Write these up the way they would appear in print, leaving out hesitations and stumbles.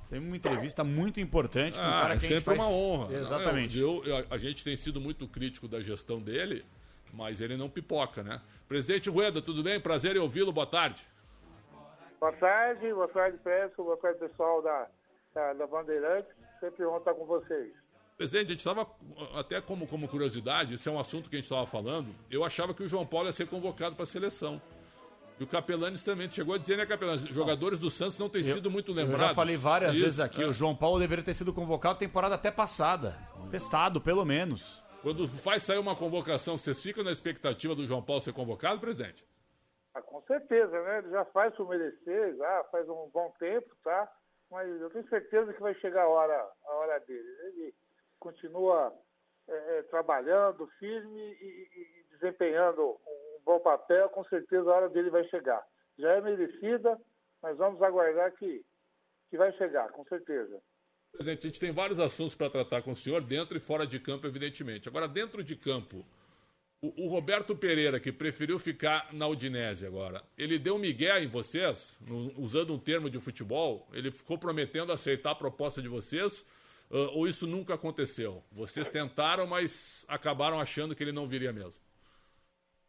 Tem uma entrevista muito importante com um cara que a gente sempre faz... uma honra. Exatamente. A gente tem sido muito crítico da gestão dele, mas ele não pipoca, né? Presidente Rueda, tudo bem? Prazer em ouvi-lo, boa tarde. Boa tarde, Pesco, boa tarde, pessoal da Bandeirantes. Sempre bom estar com vocês. Presidente, a gente estava, até como curiosidade, esse é um assunto que a gente estava falando, eu achava que o João Paulo ia ser convocado para a seleção. E o Capelanes também chegou a dizer, né, Capelanes? Jogadores do Santos não têm sido muito lembrados. Eu já falei várias vezes aqui, o João Paulo deveria ter sido convocado temporada até passada. Testado, pelo menos. Quando faz sair uma convocação, vocês ficam na expectativa do João Paulo ser convocado, presidente? Com certeza, né? Ele já faz por merecer, já faz um bom tempo, tá? Mas eu tenho certeza que vai chegar a hora dele. Ele continua trabalhando firme e desempenhando um bom papel, com certeza a hora dele vai chegar. Já é merecida, mas vamos aguardar que vai chegar, com certeza. Presidente, a gente tem vários assuntos para tratar com o senhor, dentro e fora de campo, evidentemente. Agora, dentro de campo, o Roberto Pereira, que preferiu ficar na Udinese agora, ele deu migué em vocês, usando um termo de futebol, ele ficou prometendo aceitar a proposta de vocês, ou isso nunca aconteceu? Vocês tentaram, mas acabaram achando que ele não viria mesmo?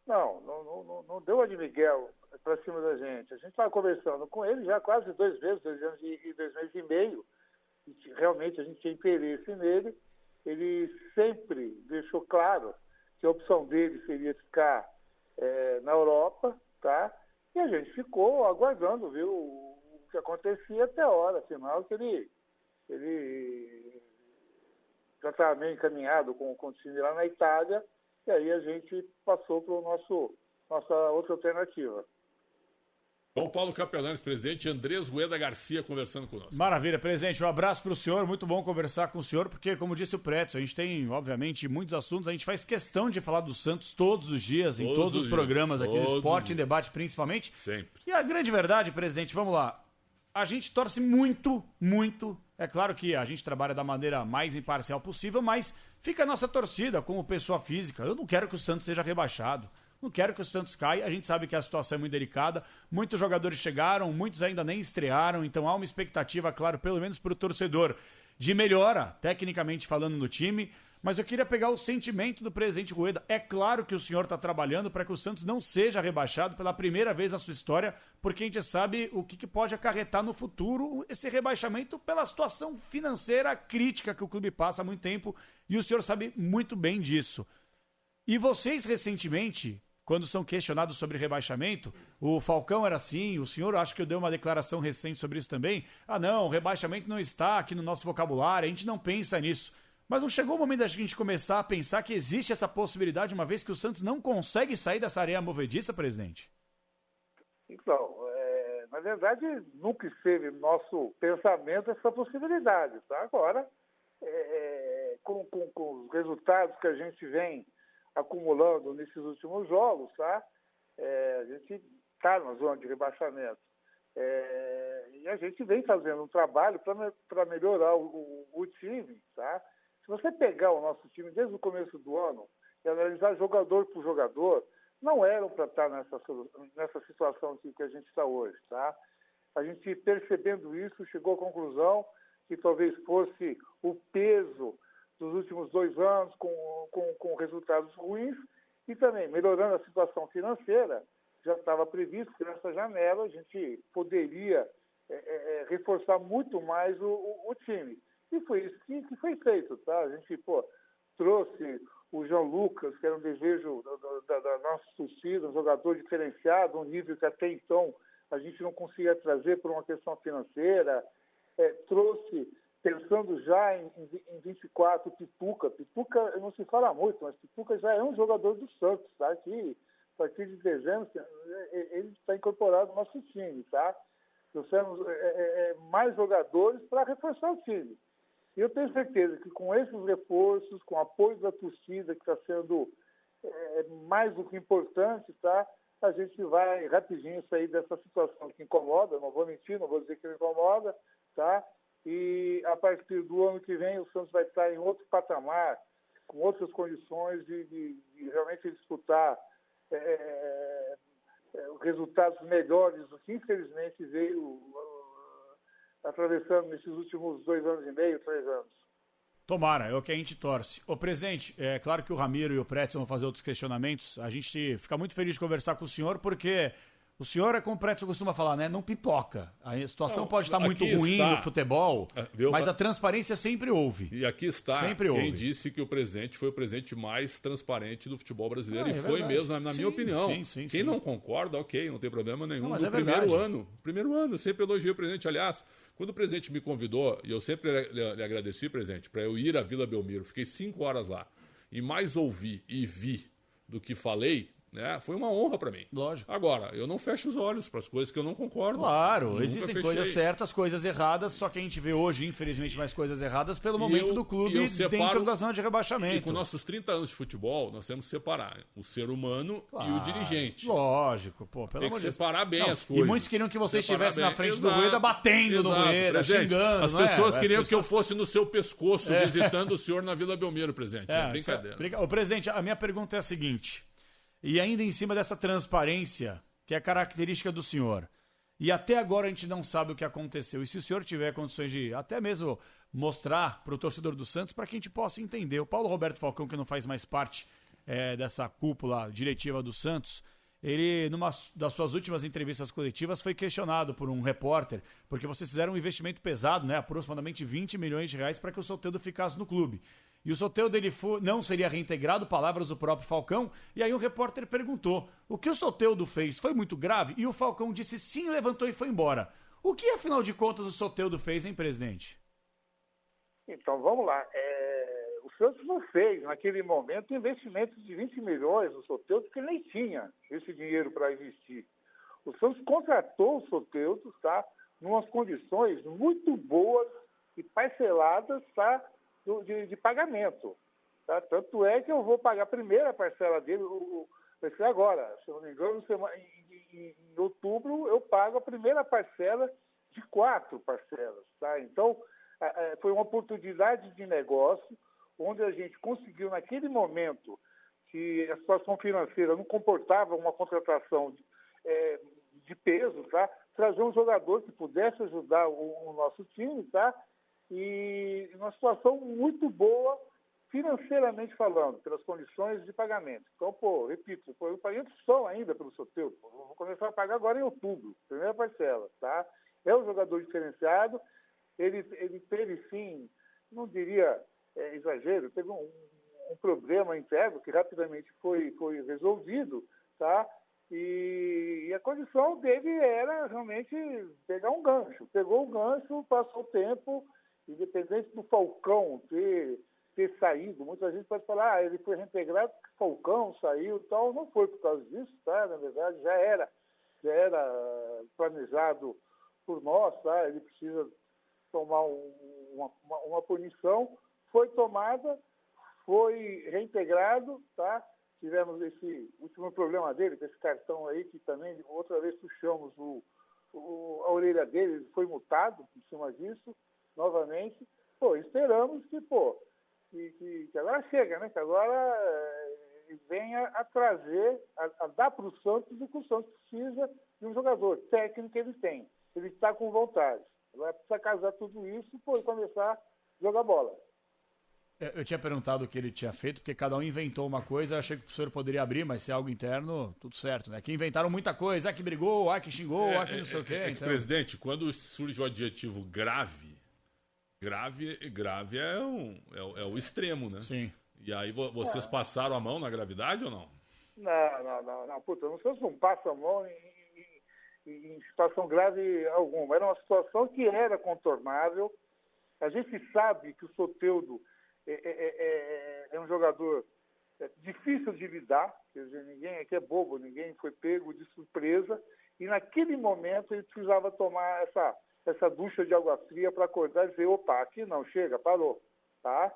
Não deu a de Miguel para cima da gente. A gente estava conversando com ele já quase 2 meses, 2 anos e 2 meses e meio. E realmente a gente tinha interesse nele. Ele sempre deixou claro que a opção dele seria ficar na Europa, tá? E a gente ficou aguardando, viu, o que acontecia até a hora. Afinal, que ele já estava meio encaminhado com o time lá na Itália. E aí a gente passou para nossa outra alternativa. Bom, Paulo Capelanes, presidente, Andrés Rueda Garcia conversando conosco. Maravilha, presidente, um abraço para o senhor, muito bom conversar com o senhor, porque, como disse o Pretzel, a gente tem, obviamente, muitos assuntos, a gente faz questão de falar do Santos todos os dias, em todos os programas aqui do Esporte em Debate, principalmente. Sempre. E a grande verdade, presidente, vamos lá, a gente torce muito, é claro que a gente trabalha da maneira mais imparcial possível, mas fica a nossa torcida como pessoa física. Eu não quero que o Santos seja rebaixado. Não quero que o Santos caia, a gente sabe que a situação é muito delicada, muitos jogadores chegaram, muitos ainda nem estrearam, então há uma expectativa, claro, pelo menos para o torcedor, de melhora, tecnicamente falando, no time, mas eu queria pegar o sentimento do presidente Rueda. É claro que o senhor está trabalhando para que o Santos não seja rebaixado pela primeira vez na sua história, porque a gente sabe o que pode acarretar no futuro esse rebaixamento pela situação financeira crítica que o clube passa há muito tempo, e o senhor sabe muito bem disso. E vocês, recentemente, quando são questionados sobre rebaixamento, o Falcão era assim, o senhor acho que eu dei uma declaração recente sobre isso também. Não, o rebaixamento não está aqui no nosso vocabulário, a gente não pensa nisso. Mas não chegou o momento da gente começar a pensar que existe essa possibilidade, uma vez que o Santos não consegue sair dessa areia movediça, presidente? Então, na verdade, nunca esteve no nosso pensamento essa possibilidade, tá? Agora, com os resultados que a gente vem acumulando nesses últimos jogos, tá? A gente está na zona de rebaixamento. E a gente vem fazendo um trabalho para melhorar o time, tá? Se você pegar o nosso time desde o começo do ano e analisar jogador por jogador, não eram para estar nessa situação que a gente está hoje, tá? A gente, percebendo isso, chegou à conclusão que talvez fosse o peso dos últimos 2 anos com resultados ruins e também melhorando a situação financeira. Já estava previsto que nessa janela a gente poderia reforçar muito mais o time. E foi isso que foi feito, tá? A gente, trouxe o João Lucas, que era um desejo da nossa torcida, um jogador diferenciado, um nível que até então a gente não conseguia trazer por uma questão financeira. Trouxe, pensando já em 24, Pituca. Pituca não se fala muito, mas Pituca já é um jogador do Santos, tá? Que a partir de dezembro ele está incorporado no nosso time, tá? Trouxemos mais jogadores para reforçar o time. E eu tenho certeza que com esses reforços, com o apoio da torcida, que está sendo mais do que importante, tá? A gente vai rapidinho sair dessa situação que incomoda, não vou mentir, não vou dizer que não incomoda, tá? E a partir do ano que vem o Santos vai estar em outro patamar, com outras condições de realmente disputar resultados melhores do que infelizmente veio atravessando nesses últimos 2 anos e meio, 3 anos. Tomara, é o que a gente torce. Ô, presidente, é claro que o Ramiro e o Pretzel vão fazer outros questionamentos. A gente fica muito feliz de conversar com o senhor, porque o senhor, é como o Pretzel costuma falar, né? Não pipoca. A situação pode estar muito ruim no futebol, mas a transparência sempre houve. E aqui está sempre quem houve. disse que o presidente foi o presidente mais transparente do futebol brasileiro. E É foi verdade. mesmo, na minha opinião. Quem não concorda, ok, não tem problema nenhum. Não, mas no primeiro ano, sempre elogiei o presidente. Aliás, quando o presidente me convidou, e eu sempre lhe agradeci, presidente, para eu ir à Vila Belmiro, fiquei 5 horas lá, e mais ouvi e vi do que falei, né, foi uma honra para mim. Lógico. Agora, eu não fecho os olhos para as coisas que eu não concordo. Claro, Nunca existem fechei. coisas certas, coisas erradas, só que a gente vê hoje, infelizmente, mais coisas erradas pelo momento do clube dentro da zona de rebaixamento. E com nossos 30 anos de futebol, nós temos que separar o ser humano e o dirigente. Lógico, pô, pelo amor de Deus. Tem que separar bem as coisas. E muitos queriam que você estivesse na frente do Rueda, batendo no Rueda, xingando. As pessoas queriam que eu fosse no seu pescoço, visitando o senhor na Vila Belmiro, presidente. É brincadeira. Ô, presidente, a minha pergunta é a seguinte. E ainda em cima dessa transparência, que é característica do senhor, e até agora a gente não sabe o que aconteceu. E se o senhor tiver condições de até mesmo mostrar para o torcedor do Santos, para que a gente possa entender. O Paulo Roberto Falcão, que não faz mais parte dessa cúpula diretiva do Santos, ele, numa das suas últimas entrevistas coletivas, foi questionado por um repórter, porque vocês fizeram um investimento pesado, né, aproximadamente 20 milhões de reais, para que o Soteldo ficasse no clube. E o Soteldo dele não seria reintegrado, palavras do próprio Falcão. E aí o repórter perguntou, o que o Soteldo fez foi muito grave? E o Falcão disse sim, levantou e foi embora. O que, afinal de contas, o Soteldo fez, hein, presidente? Então, vamos lá. O Santos não fez, naquele momento, investimento de 20 milhões no Soteldo, porque nem tinha esse dinheiro para investir. O Santos contratou o Soteldo, tá, em umas condições muito boas e parceladas, tá, de pagamento. Tá? Tanto é que eu vou pagar a primeira parcela dele, vai ser agora, se não me engano, em outubro eu pago a primeira parcela de 4 parcelas. Tá? Então, foi uma oportunidade de negócio onde a gente conseguiu, naquele momento, que a situação financeira não comportava uma contratação de peso, tá? Trazer um jogador que pudesse ajudar o nosso time, tá? E uma situação muito boa, financeiramente falando, pelas condições de pagamento. Então, repito, eu paguei só ainda pelo Soteldo. Vou começar a pagar agora em outubro, primeira parcela, tá? É um jogador diferenciado, ele teve, sim, não diria exagero, teve um problema interno que rapidamente foi resolvido, tá? E a condição dele era realmente pegar um gancho. Pegou o gancho, passou o tempo, independente do Falcão ter saído. Muita gente pode falar, ele foi reintegrado porque o Falcão saiu e tal. Não foi por causa disso, tá? Na verdade, já era planejado por nós, tá? Ele precisa tomar uma punição. Foi tomada, foi reintegrado, tá? Tivemos esse último problema dele, com esse cartão aí, que também outra vez puxamos a orelha dele, ele foi multado em cima disso, novamente. Esperamos que agora chega, né? Que agora venha a trazer, a dar para o Santos o que o Santos precisa de um jogador. Técnico ele tem, ele está com vontade. Agora precisa casar tudo isso e começar a jogar bola. Eu tinha perguntado o que ele tinha feito, porque cada um inventou uma coisa, eu achei que o senhor poderia abrir, mas se é algo interno, tudo certo, né? Que inventaram muita coisa, que brigou, que xingou, que não sei o quê. Então... Presidente, quando surge o adjetivo grave é o extremo, né? Sim. E aí vocês passaram a mão na gravidade ou não? Não. Puta, não passa a mão em situação grave alguma. Era uma situação que era contornável. A gente sabe que o Soteldo é um jogador difícil de lidar, quer dizer, ninguém aqui é bobo, ninguém foi pego de surpresa, e naquele momento ele precisava tomar essa ducha de água fria para acordar e dizer, opa, aqui não, chega, parou, tá?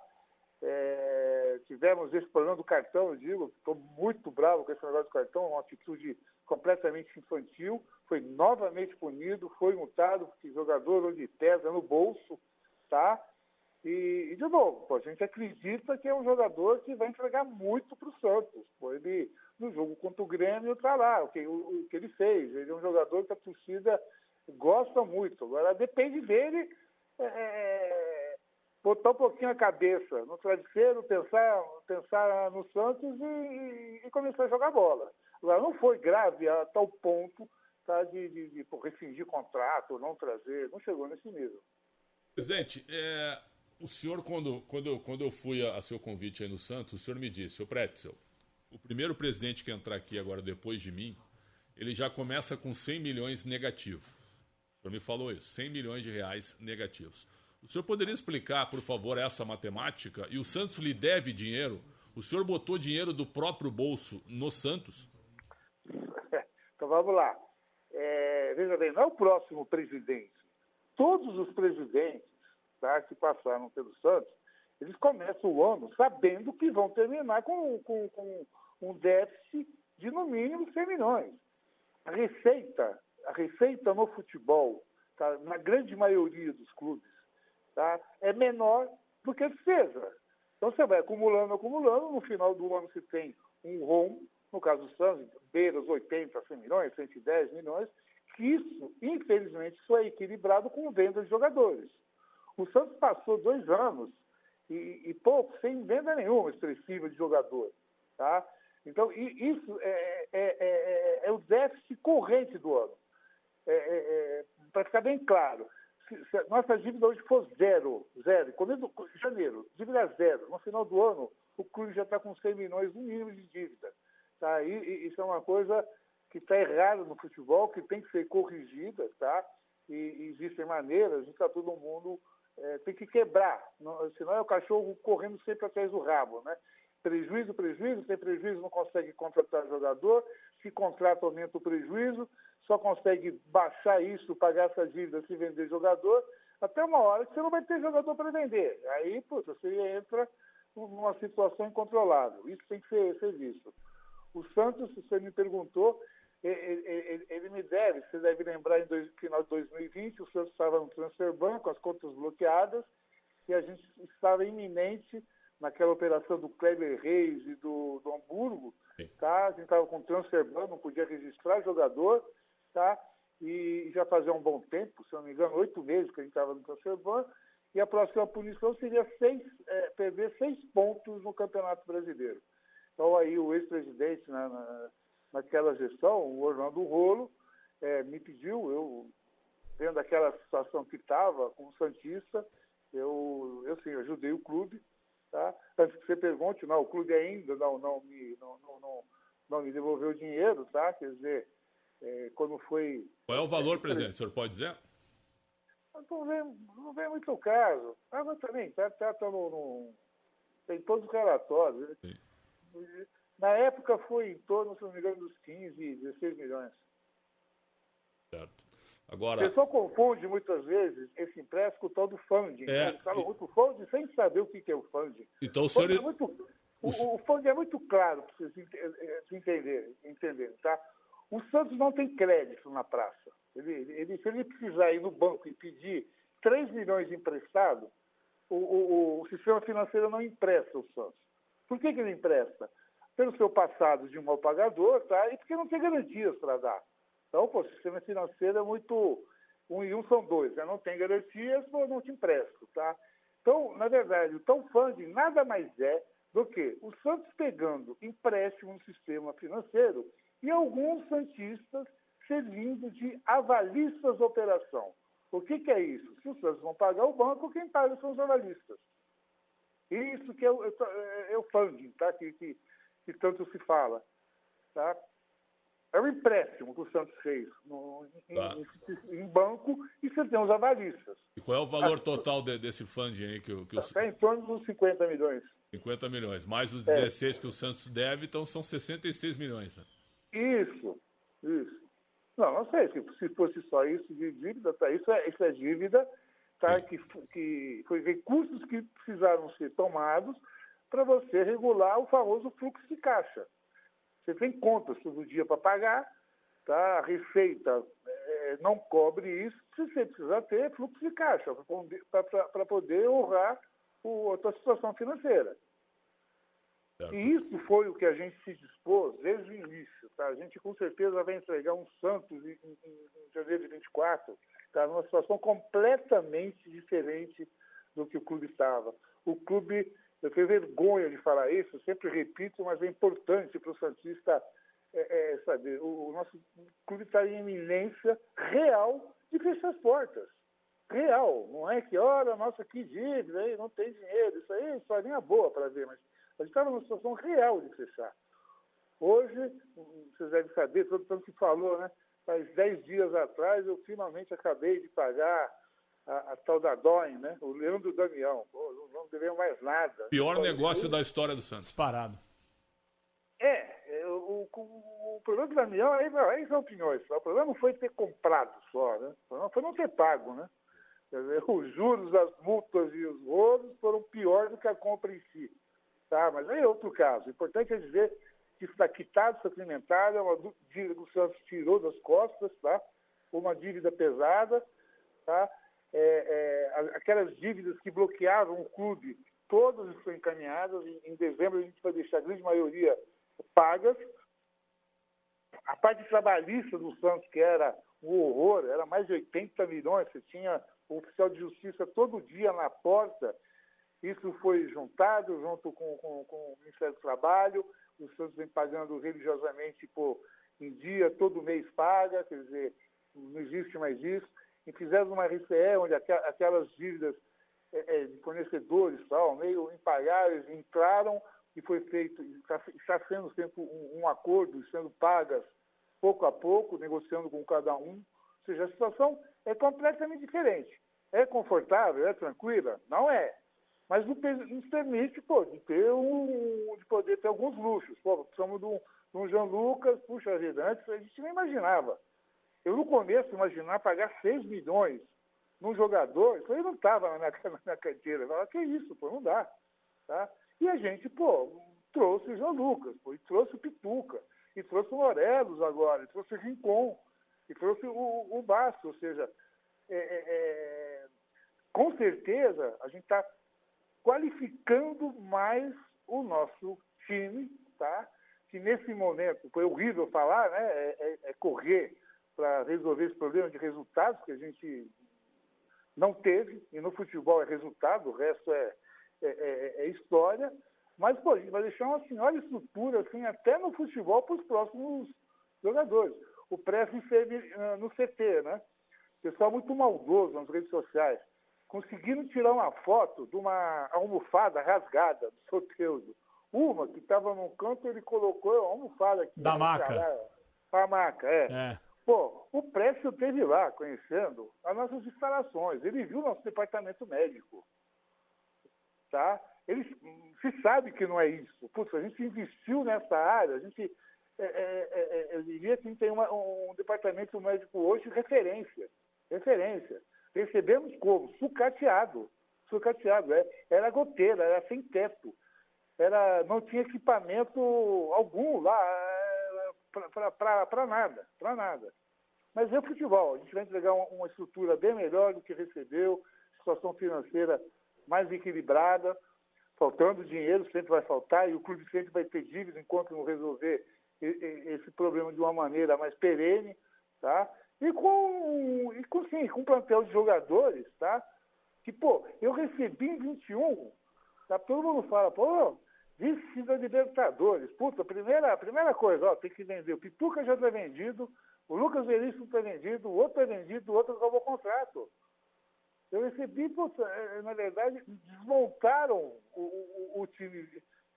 Tivemos esse problema do cartão, eu digo, estou muito bravo com esse negócio do cartão, uma atitude completamente infantil, foi novamente punido, foi multado, porque jogador onde pesa no bolso, tá? E de novo, a gente acredita que é um jogador que vai entregar muito para o Santos. Ele, no jogo contra o Grêmio, está lá, o que ele fez. Ele é um jogador que a torcida Gosta muito. Agora depende dele botar um pouquinho a cabeça no travesseiro, pensar no Santos e começar a jogar bola. Agora, não foi grave a tal ponto, tá, de rescindir contrato, não trazer, não chegou nesse nível. Presidente, o senhor, quando eu fui a seu convite aí no Santos, o senhor me disse, ô Pretzel, o primeiro presidente que entrar aqui agora depois de mim, ele já começa com 100 milhões negativo. O senhor me falou isso, 100 milhões de reais negativos. O senhor poderia explicar, por favor, essa matemática? E o Santos lhe deve dinheiro? O senhor botou dinheiro do próprio bolso no Santos? Então vamos lá. Veja bem, não é o próximo presidente. Todos os presidentes, tá, que passaram pelo Santos, eles começam o ano sabendo que vão terminar com um déficit de no mínimo 100 milhões. A receita no futebol, tá, na grande maioria dos clubes, tá, é menor do que a despesa. Então você vai acumulando, no final do ano você tem um rombo, no caso do Santos, beira os 80, 100 milhões, 110 milhões, que isso, infelizmente, só é equilibrado com venda de jogadores. O Santos passou 2 anos e pouco, sem venda nenhuma expressiva de jogador. Tá? Então, isso é o déficit corrente do ano. Para ficar bem claro, se a nossa dívida hoje for zero, começo de janeiro, dívida zero, no final do ano, o clube já está com 100 milhões no mínimo de dívida. Tá? Isso é uma coisa que está errada no futebol, que tem que ser corrigida, tá? E existem maneiras de que todo mundo tem que quebrar, senão é o cachorro correndo sempre atrás do rabo, né? Prejuízo, sem prejuízo não consegue contratar jogador, se contrata aumenta o prejuízo, só consegue baixar isso, pagar essa dívida se vender jogador, até uma hora que você não vai ter jogador para vender. Aí, você entra numa situação incontrolável. Isso tem que ser visto. O Santos, se você me perguntou, ele me deve, você deve lembrar, no final de 2020, o Santos estava no transfer ban, com as contas bloqueadas, e a gente estava iminente naquela operação do Kleber Reis e do Hamburgo, tá? A gente estava com transfer ban, não podia registrar jogador, tá? E já fazia um bom tempo, se não me engano, 8 meses que a gente estava no transfer ban, e a próxima punição seria perder 6 pontos no Campeonato Brasileiro. Então aí o ex-presidente naquela gestão, o Orlando Rolo, me pediu, eu vendo aquela situação que estava com o Santista, eu ajudei o clube, tá? Antes que você pergunte, não, o clube ainda não me devolveu o dinheiro, tá? Quer dizer, quando foi... Qual é o valor, presidente? O senhor pode dizer? Não vem muito o caso. Mas também, tem todos os relatórios. Sim. Na época foi em torno, se não me engano, dos 15, 16 milhões. Certo. Agora... O pessoal confunde muitas vezes esse empréstimo com o tal do funding. Eles falam muito funding sem saber o que é o funding. Então o senhor... O funding é muito claro para vocês entenderem, tá? O Santos não tem crédito na praça. Se ele precisar ir no banco e pedir 3 milhões emprestado, o sistema financeiro não empresta o Santos. Por que ele empresta? Pelo seu passado de mal pagador, tá? E porque não tem garantias para dar. Então, o sistema financeiro é muito... 1 e 1 são 2, né? Não tem garantias, não te empresto, tá? Então, na verdade, o tal funding nada mais é do que o Santos pegando empréstimo no sistema financeiro e alguns santistas servindo de avalistas da operação. O que é isso? Se os Santos vão pagar o banco, quem paga são os avalistas. Isso que é o funding, tá? Que tanto se fala. Tá? É um empréstimo que o Santos fez em banco e você tem os avalistas. E qual é o valor total desse funding aí? Está em torno dos 50 milhões. 50 milhões. Mais os 16 que o Santos deve, então são 66 milhões. Né? Isso. Não sei, se fosse só isso de dívida, tá? Isso é dívida, tá? Que foi recursos que precisaram ser tomados para você regular o famoso fluxo de caixa. Você tem contas todo dia para pagar, tá? A Receita não cobre isso, você precisa ter fluxo de caixa para poder honrar a tua situação financeira. Certo. E isso foi o que a gente se dispôs desde o início. Tá? A gente com certeza vai entregar um Santos em janeiro de 24, tá? Numa situação completamente diferente do que o clube estava. O clube, eu tenho vergonha de falar isso, eu sempre repito, mas é importante para o santista saber. O nosso clube está em iminência real de fechar as portas. Real. Não é que, olha, nossa, que dívida, aí não tem dinheiro. Isso aí é historinha boa para ver, mas a gente estava numa situação real de fechar. Hoje, vocês devem saber, todo tanto que falou, né? Faz 10 dias atrás, eu finalmente acabei de pagar a tal da DOIN, né? O Leandro Damião. Pô, não devemos mais nada. Pior negócio da história do Santos. Disparado. O problema do Damião, aí são opiniões. O problema não foi ter comprado só, né? O problema foi não ter pago, né? Quer dizer, os juros, as multas e os rolos foram piores do que a compra em si. Tá? Mas aí é outro caso. O importante é dizer que está quitado, sacramentado, é uma dívida que o Santos tirou das costas, tá? Uma dívida pesada, tá? Aquelas dívidas que bloqueavam o clube, todas estão encaminhadas. Em dezembro a gente vai deixar a grande maioria pagas. A parte trabalhista do Santos, que era um horror, era mais de 80 milhões, você tinha o oficial de justiça todo dia na porta. Isso foi juntado junto com o Ministério do Trabalho. O Santos vem pagando religiosamente em dia, todo mês paga, quer dizer, não existe mais isso. E fizemos uma RCE onde aquelas dívidas de fornecedores, tal, meio impagáveis, entraram e foi feito, está sendo sempre um acordo, sendo pagas pouco a pouco, negociando com cada um. Ou seja, a situação é completamente diferente. É confortável? É tranquila? Não é. Mas nos permite, de poder ter alguns luxos. Precisamos de um Jean Lucas, puxa vida, antes a gente nem imaginava. Eu, no começo, imaginar pagar 6 milhões num jogador, isso aí não estava na minha carteira. Eu falava, que isso, não dá. Tá? E a gente, trouxe o Jean Lucas, e trouxe o Pituca, e trouxe o Morelos agora, e trouxe o Rincon, e trouxe o Basto. Ou seja, com certeza a gente está qualificando mais o nosso time, tá? Que nesse momento, foi horrível falar, né? Correr para resolver esse problema de resultados que a gente não teve, e no futebol é resultado, o resto é história, mas a gente vai deixar uma senhora estrutura assim, até no futebol para os próximos jogadores. O Prestes esteve no CT, né? Pessoal muito maldoso nas redes sociais, conseguiram tirar uma foto de uma almofada rasgada do Soteldo. Uma que estava num canto, ele colocou a almofada aqui. Da maca. A maca, o Prestes esteve lá, conhecendo as nossas instalações. Ele viu nosso departamento médico. Tá? Se sabe que não é isso. A gente investiu nessa área, a gente... eu diria que a gente tem um departamento médico hoje referência. Recebemos como? Sucateado. Era goteira, era sem teto. Não tinha equipamento algum lá para nada. Mas é futebol. A gente vai entregar uma estrutura bem melhor do que recebeu, situação financeira mais equilibrada, faltando dinheiro, sempre vai faltar, e o clube sempre vai ter dívida enquanto não resolver esse problema de uma maneira mais perene, tá? E com um plantel de jogadores, tá? Que, eu recebi em 21, tá? Todo mundo fala, vice da Libertadores. A primeira coisa, tem que vender. O Pituca já está vendido, o Lucas Veríssimo está vendido, o outro está vendido, o outro acabou o contrato. Eu recebi, na verdade, desmontaram o time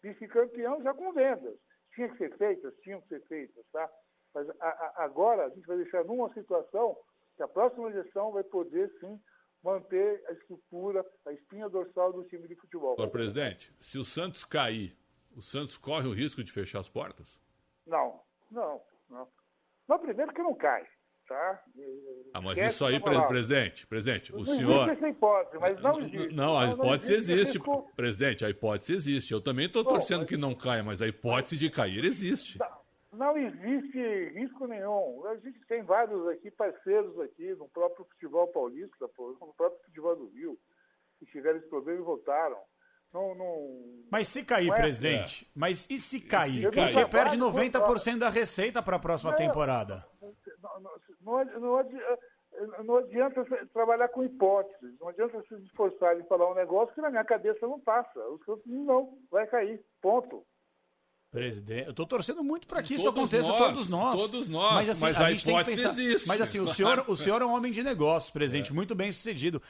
vice-campeão já com vendas. Tinham que ser feitas, tá? Mas agora a gente vai deixar numa situação que a próxima gestão vai poder, sim, manter a estrutura, a espinha dorsal do time de futebol. Senhor presidente, se o Santos cair, o Santos corre o risco de fechar as portas? Não. Primeiro que não cai, tá? Mas isso aí, presidente, o senhor... Não existe essa hipótese, mas não existe. Não, a hipótese existe, presidente, a hipótese existe. Eu também estou torcendo que não caia, mas a hipótese de cair existe. Não existe risco nenhum. A gente tem vários aqui, parceiros aqui, no próprio futebol paulista, no próprio futebol do Rio, que tiveram esse problema e voltaram. Mas se cair, presidente, mas e se cair? se cair? Porque perde 90% da receita para a próxima temporada. Não adianta trabalhar com hipóteses, não adianta se esforçar em falar um negócio que na minha cabeça não passa. O Santos não vai cair, ponto. Presidente, eu estou torcendo muito para que isso Todos aconteça, nós, todos nós. todos nós, Mas, assim, mas a gente tem que hipótese pensar, existe. Mas assim, o senhor é um homem de negócios, presidente, muito bem sucedido.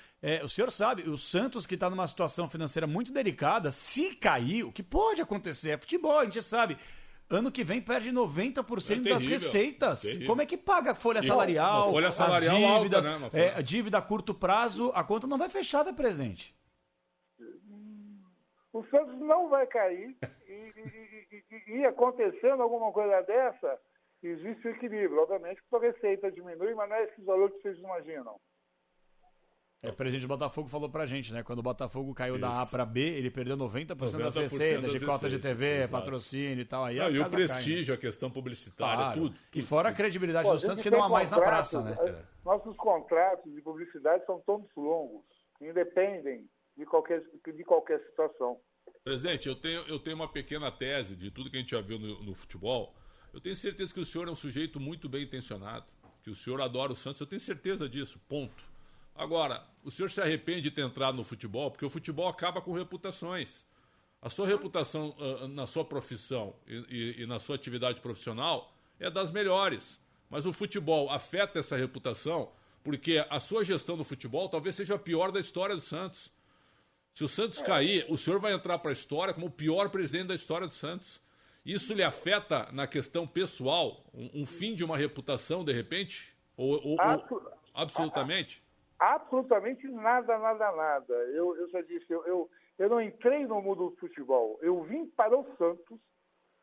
O senhor sabe, o Santos, que está numa situação financeira muito delicada, se cair, o que pode acontecer é futebol, a gente sabe. Ano que vem perde 90% das receitas. Terrível. Como é que paga a folha salarial? Uma folha salarial as dívidas, alta, né? a dívida a curto prazo, a conta não vai fechada, presidente. O Santos não vai cair e acontecendo alguma coisa dessa, existe o equilíbrio. Obviamente que a receita diminui, mas não é esses valores que vocês imaginam. O presidente do Botafogo falou pra gente, né? Quando o Botafogo caiu da A para B, ele perdeu 90% das receitas de cota de TV, exato. patrocínio e tal. Aí Não, e o casa prestígio, a questão publicitária, Claro. tudo. E fora a credibilidade do Santos, que tem não há mais na contratos, praça, né? Nossos contratos de publicidade são todos longos, independem de qualquer situação. Presidente, eu tenho uma pequena tese de tudo que a gente já viu no futebol. Eu tenho certeza que o senhor é um sujeito muito bem intencionado, que o senhor adora o Santos, eu tenho certeza disso, ponto. Agora, o senhor se arrepende de ter entrado no futebol, porque o futebol acaba com reputações. A sua reputação na sua profissão e na sua atividade profissional é das melhores. Mas o futebol afeta essa reputação porque a sua gestão do futebol talvez seja a pior da história do Santos. Se o Santos cair, o senhor vai entrar para a história como o pior presidente da história do Santos. Isso lhe afeta na questão pessoal? Um fim de uma reputação, de repente? Ou absolutamente? Absolutamente nada. Eu já disse, eu não entrei no mundo do futebol. Eu vim para o Santos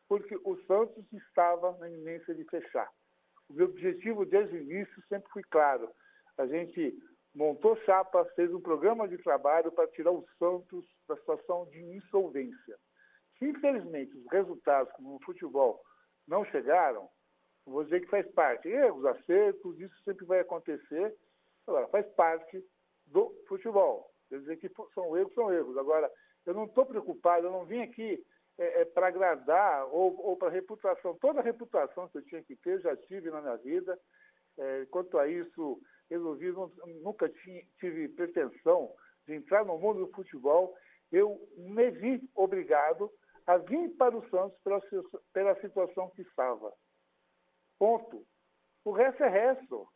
porque o Santos estava na iminência de fechar. O meu objetivo desde o início sempre foi claro. A gente montou chapa, fez um programa de trabalho para tirar o Santos da situação de insolvência. Se, infelizmente, os resultados no futebol não chegaram, vou dizer que faz parte. Erros, acertos, isso sempre vai acontecer. Agora, faz parte do futebol. Quer dizer que são erros. Agora, eu não estou preocupado, eu não vim aqui para agradar ou para reputação. Toda a reputação que eu tinha que ter, já tive na minha vida. Quanto a isso, resolvi, nunca tive pretensão de entrar no mundo do futebol. Eu me vi obrigado a vir para o Santos pela situação que estava. Ponto. O resto é resto.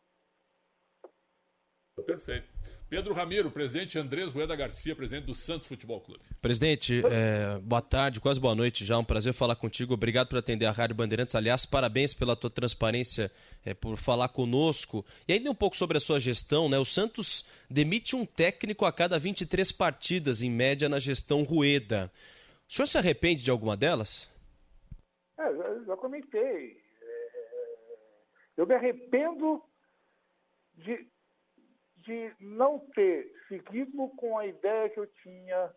Perfeito. Pedro Ramiro, presidente Andrés Rueda Garcia, presidente do Santos Futebol Clube. Presidente, boa tarde, quase boa noite já, um prazer falar contigo, obrigado por atender a Rádio Bandeirantes, aliás, parabéns pela tua transparência, por falar conosco. E ainda um pouco sobre a sua gestão, né? O Santos demite um técnico a cada 23 partidas, em média, na gestão Rueda. O senhor se arrepende de alguma delas? Já comentei. Eu me arrependo de não ter seguido com a ideia que eu tinha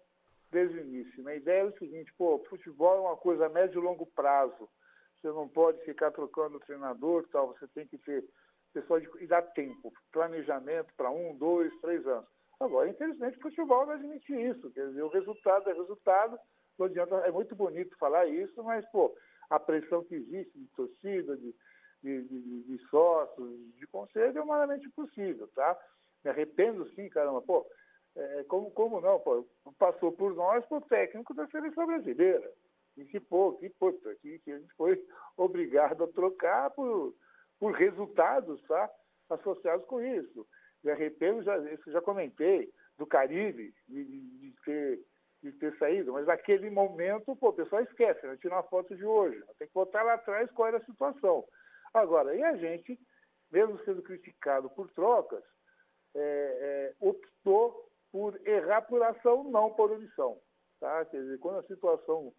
desde o início. A ideia é o seguinte, futebol é uma coisa a médio e longo prazo. Você não pode ficar trocando treinador, tal, você tem que ter pessoal e dar tempo, planejamento para 1, 2, 3 anos. Agora, infelizmente, o futebol não admite isso. Quer dizer, o resultado é resultado, não adianta, é muito bonito falar isso, mas, a pressão que existe de torcida, de sócios, de conselho, é humanamente impossível, tá? Me arrependo sim, caramba, como não, passou por nós, o técnico da seleção brasileira. E que a gente foi obrigado a trocar por resultados, tá? Associados com isso. Me arrependo, já comentei, do Caribe, de ter saído, mas naquele momento, o pessoal esquece, né? Tira uma foto de hoje, tem que voltar lá atrás qual era a situação. Agora, e a gente, mesmo sendo criticado por trocas, optou por errar por ação, não por omissão. Tá? Quer dizer, quando a situação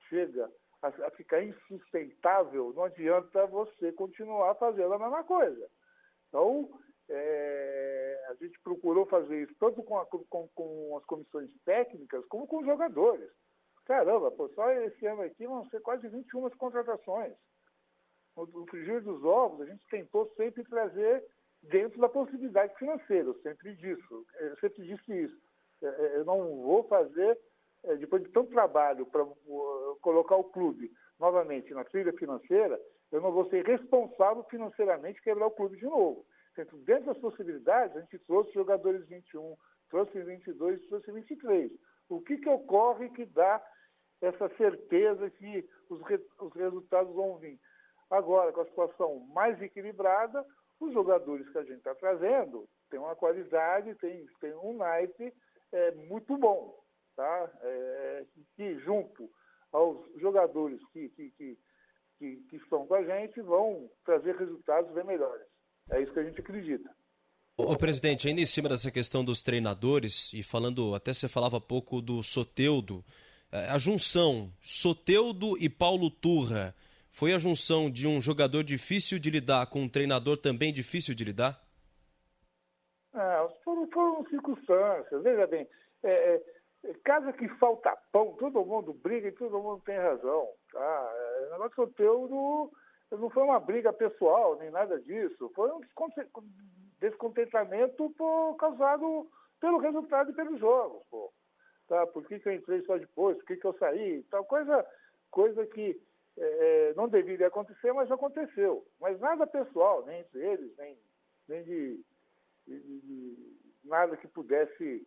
chega a ficar insustentável, não adianta você continuar fazendo a mesma coisa. Então, a gente procurou fazer isso tanto com as comissões técnicas como com os jogadores. Caramba, só esse ano aqui vão ser quase 21 contratações. No frigir dos ovos, a gente tentou sempre trazer dentro da possibilidade financeira. Eu sempre disse isso. Eu não vou fazer depois de tanto trabalho para colocar o clube novamente na trilha financeira, eu não vou ser responsável financeiramente quebrar o clube de novo. Dentro das possibilidades, a gente trouxe jogadores 21, trouxe 22, trouxe 23. O que ocorre que dá essa certeza que os resultados vão vir? Agora, com a situação mais equilibrada, os jogadores que a gente está trazendo têm uma qualidade, tem um naipe muito bom, tá? Que junto aos jogadores que estão com a gente vão trazer resultados bem melhores. É isso que a gente acredita. Ô, presidente, ainda em cima dessa questão dos treinadores, e falando, até você falava há pouco do Soteldo, a junção Soteldo e Paulo Turra foi a junção de um jogador difícil de lidar com um treinador também difícil de lidar? Foram circunstâncias. Veja bem, casa que falta pão, todo mundo briga e todo mundo tem razão. Tá? O negócio do Soteldo não foi uma briga pessoal, nem nada disso. Foi um descontentamento causado pelo resultado e pelos jogos. Pô. Tá? Por que eu entrei só depois? Por que eu saí? Tal coisa que não deveria acontecer, mas aconteceu. Mas nada pessoal, nem entre eles, nem de nada que pudesse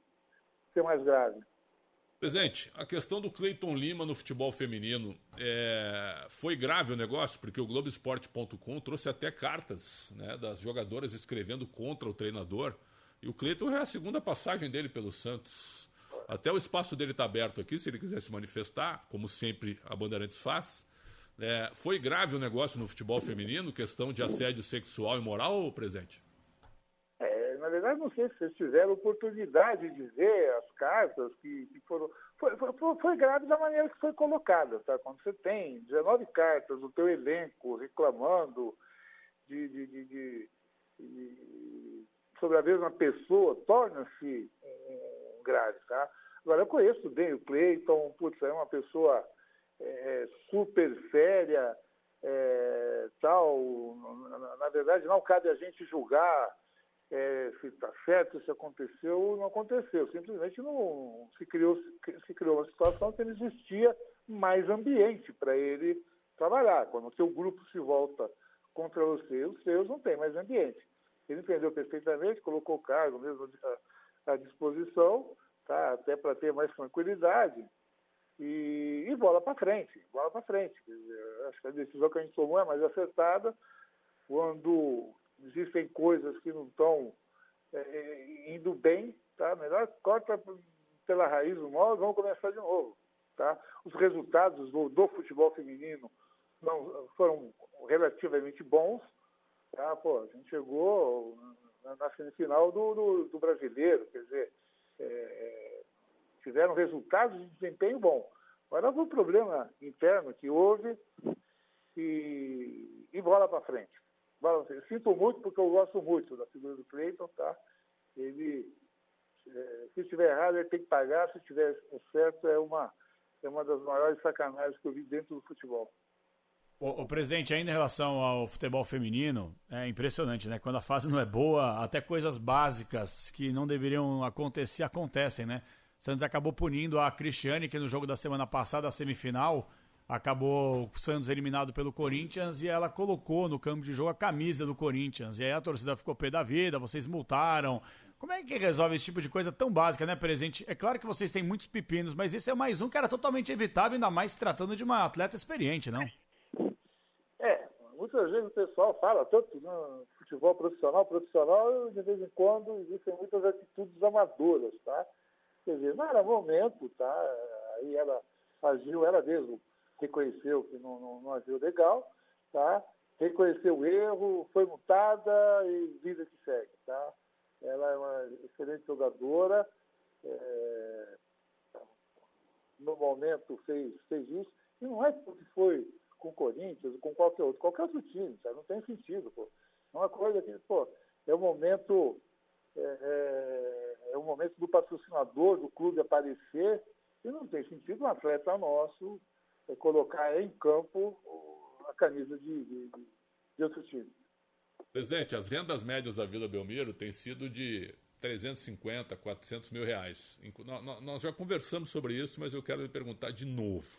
ser mais grave. Presidente, a questão do Cleiton Lima no futebol feminino foi grave o negócio, porque o Globoesporte.com trouxe até cartas, né, das jogadoras escrevendo contra o treinador, e o Cleiton é a segunda passagem dele pelo Santos. Até o espaço dele está aberto aqui, se ele quiser se manifestar, como sempre a Bandeirantes faz. Foi grave o negócio no futebol feminino, questão de assédio sexual e moral, presidente? Na verdade, não sei se vocês tiveram oportunidade de ver as cartas que foram... Foi grave da maneira que foi colocada, tá? Quando você tem 19 cartas do teu elenco reclamando sobre a mesma pessoa, torna-se grave, tá? Agora, eu conheço bem o Cleiton, é uma pessoa super séria, tal. Na verdade, não cabe a gente julgar se está certo, se aconteceu ou não aconteceu. Simplesmente não se criou uma situação que não existia mais ambiente para ele trabalhar. Quando o seu grupo se volta contra você, os seus não tem mais ambiente. Ele entendeu perfeitamente, colocou o cargo mesmo à disposição, tá? Até para ter mais tranquilidade. E bola para frente. Quer dizer, acho que a decisão que a gente tomou é mais acertada quando existem coisas que não estão indo bem, tá? Melhor corta pela raiz o mal e vamos começar de novo, tá? Os resultados do futebol feminino não foram relativamente bons, tá? Pô, a gente chegou na semifinal do Brasileiro, quer dizer, tiveram resultados de desempenho bom. Agora houve um problema interno que houve e bola para frente. Eu sinto muito porque eu gosto muito da figura do Cleiton, tá? Ele, se estiver errado, ele tem que pagar, se estiver certo, é uma das maiores sacanagens que eu vi dentro do futebol. O presidente, ainda em relação ao futebol feminino, é impressionante, né? Quando a fase não é boa, até coisas básicas que não deveriam acontecer, acontecem, né? O Santos acabou punindo a Cristiane, que no jogo da semana passada, a semifinal, acabou o Santos eliminado pelo Corinthians e ela colocou no campo de jogo a camisa do Corinthians. E aí a torcida ficou pé da vida, vocês multaram. Como é que resolve esse tipo de coisa tão básica, né, presidente? É claro que vocês têm muitos pepinos, mas esse é mais um que era totalmente evitável, ainda mais se tratando de uma atleta experiente, não? Muitas vezes o pessoal fala, tanto no futebol profissional, de vez em quando existem muitas atitudes amadoras, tá? Quer dizer, não era momento, tá? Aí ela agiu, ela mesmo reconheceu que não agiu legal, tá? Reconheceu o erro, foi multada e vida que segue, tá? Ela é uma excelente jogadora, no momento fez isso, e não é porque foi com o Corinthians, com qualquer outro time, tá? Não tem sentido, pô. É uma coisa que, pô, é o momento do patrocinador, do clube aparecer, e não tem sentido um atleta nosso colocar em campo a camisa de outro time. Presidente, as rendas médias da Vila Belmiro têm sido de 350, 400 mil reais. Nós já conversamos sobre isso, mas eu quero lhe perguntar de novo,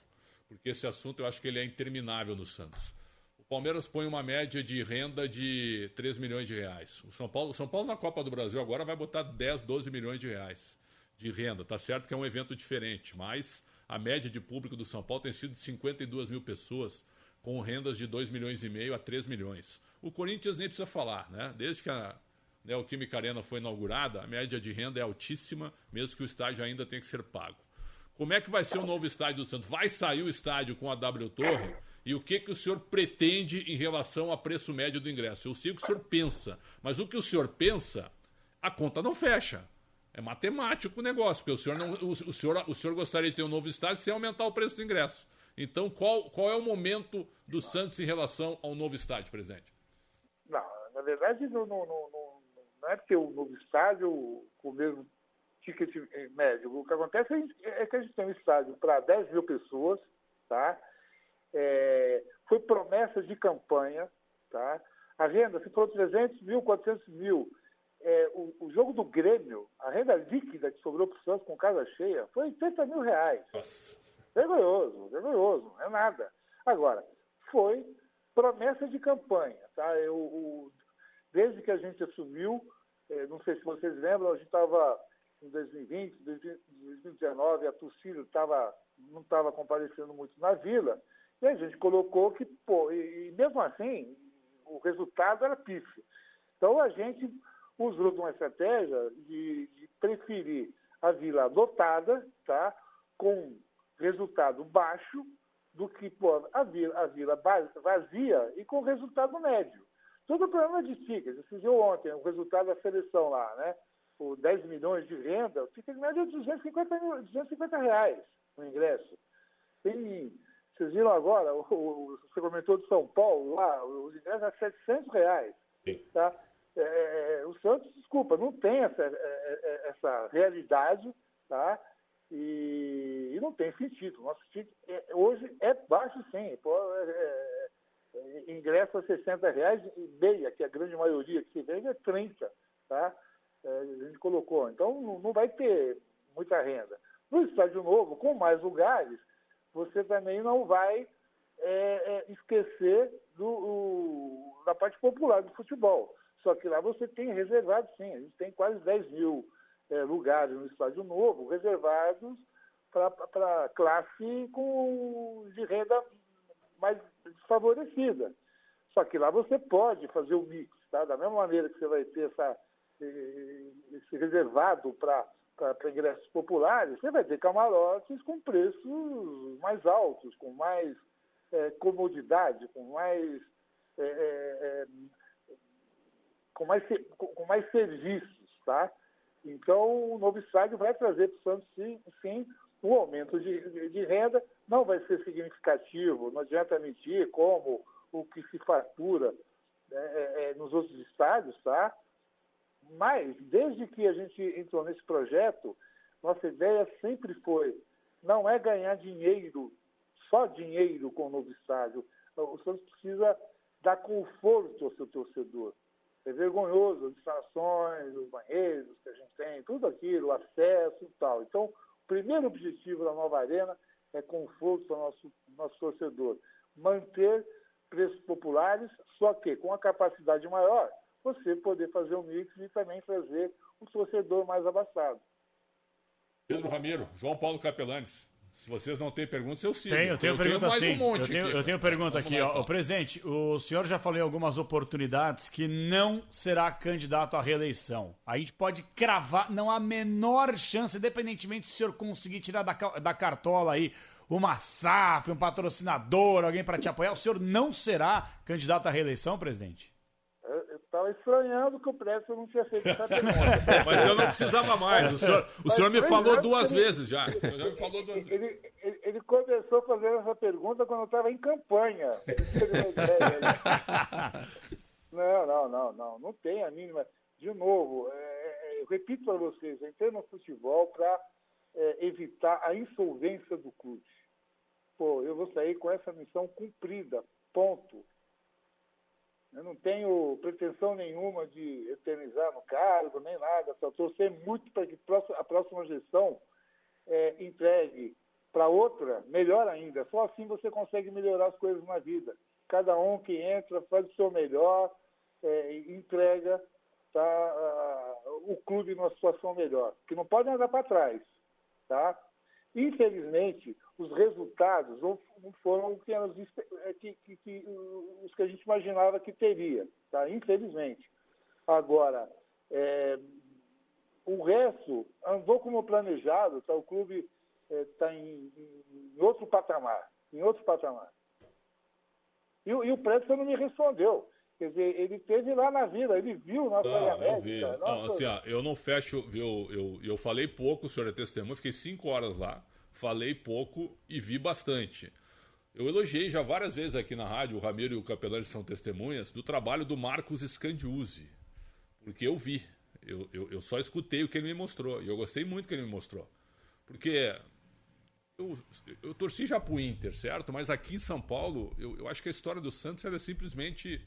porque esse assunto eu acho que ele é interminável no Santos. O Palmeiras põe uma média de renda de 3 milhões de reais. O São Paulo na Copa do Brasil agora vai botar 10, 12 milhões de reais de renda. Tá certo que é um evento diferente, mas a média de público do São Paulo tem sido de 52 mil pessoas, com rendas de 2 milhões e meio a 3 milhões. O Corinthians nem precisa falar, né? Desde que a Neoquímica Arena foi inaugurada, a média de renda é altíssima, mesmo que o estádio ainda tenha que ser pago. Como é que vai ser o novo estádio do Santos? Vai sair o estádio com a W Torre? E o que o senhor pretende em relação a preço médio do ingresso? Eu sei o que o senhor pensa, mas o que o senhor pensa, a conta não fecha. É matemático o negócio, porque o senhor gostaria de ter um novo estádio sem aumentar o preço do ingresso. Então, qual é o momento do Santos em relação ao novo estádio, presidente? Não, na verdade, não é ter um novo estádio com o mesmo ticket médio. O que acontece é que a gente tem um estádio para 10 mil pessoas, tá? Foi promessa de campanha, tá? A renda, se for 300 mil, 400 mil, o jogo do Grêmio, a renda líquida que sobrou para o Santos com casa cheia foi 80 mil reais. Nossa. Vergonhoso, não é nada. Agora, foi promessa de campanha, tá? Desde que a gente assumiu, não sei se vocês lembram, a gente estava em 2020, 2019, a torcida não estava comparecendo muito na Vila, e a gente colocou que, e mesmo assim, o resultado era pífio. Então, a gente usou de uma estratégia de preferir a Vila lotada, tá? Com resultado baixo, do que a Vila vazia e com resultado médio. Todo o problema de tickets. Você viu ontem o resultado da seleção lá, né? O 10 milhões de renda, o ticket médio é 250 reais no ingresso. Vocês viram agora, você comentou de São Paulo, lá, o ingresso é 700 reais. Tá? O Santos, desculpa, não tem essa realidade, tá? E não tem sentido. Nosso ticket hoje é baixo, sim. Ingresso a 60 reais e meia, que a grande maioria que se vende é 30, tá? A gente colocou. Então, não vai ter muita renda. No estádio novo, com mais lugares, você também não vai esquecer da parte popular do futebol. Só que lá você tem reservado, sim. A gente tem quase 10 mil lugares no estádio novo reservados para classe de renda mais desfavorecida. Só que lá você pode fazer o mix, tá? Da mesma maneira que você vai ter esse reservado para ingressos populares, você vai ter camarotes com preços mais altos, com mais comodidade, com mais serviços, tá? Então, o novo estádio vai trazer para o Santos, sim, um aumento de renda. Não vai ser significativo, não adianta mentir como o que se fatura nos outros estádios, tá? Mas, desde que a gente entrou nesse projeto, nossa ideia sempre foi, não é ganhar dinheiro, só dinheiro com o novo estádio. O Santos precisa dar conforto ao seu torcedor. É vergonhoso as instalações, os banheiros que a gente tem, tudo aquilo, o acesso e tal. Então, o primeiro objetivo da nova arena é conforto para o nosso torcedor. Manter preços populares, só que com a capacidade maior, você poder fazer um mix e também trazer um torcedor mais abastado. Pedro Ramiro, João Paulo Capelanes. Se vocês não têm perguntas, eu sigo. Eu tenho pergunta mais sim. Um monte eu tenho pergunta aqui. Ó. Presidente, o senhor já falou em algumas oportunidades que não será candidato à reeleição. A gente pode cravar, não há a menor chance, independentemente se o senhor conseguir tirar da cartola aí uma SAF, um patrocinador, alguém para te apoiar, o senhor não será candidato à reeleição, presidente? Eu estava estranhando que o Presto não tinha feito essa pergunta. Mas eu não precisava mais. O senhor me falou duas vezes já. O senhor já me falou duas vezes. Ele começou fazendo essa pergunta quando eu estava em campanha. Não tem a mínima. De novo, eu repito para vocês, eu entrei no futebol para evitar a insolvência do clube. Eu vou sair com essa missão cumprida, ponto. Eu não tenho pretensão nenhuma de eternizar no cargo, nem nada. Só torcer muito para que a próxima gestão entregue para outra, melhor ainda. Só assim você consegue melhorar as coisas na vida. Cada um que entra faz o seu melhor, entrega o clube numa situação melhor. Que não pode andar para trás. Tá? Infelizmente, os resultados não foram os que a gente imaginava que teria. Tá? Infelizmente. Agora, o resto andou como planejado. Tá? O clube está em outro patamar. E o Prédio não me respondeu. Quer dizer, ele esteve lá na vida, ele viu na Praia Médica. Não, assim, eu não fecho, viu? Eu falei pouco, o senhor é testemunha, fiquei 5 horas lá, falei pouco e vi bastante. Eu elogiei já várias vezes aqui na rádio, o Ramiro e o Capelani são testemunhas, do trabalho do Marcos Scandiuzzi. Porque eu vi, eu só escutei o que ele me mostrou, e eu gostei muito do que ele me mostrou. Porque eu torci já pro Inter, certo? Mas aqui em São Paulo, eu acho que a história do Santos é simplesmente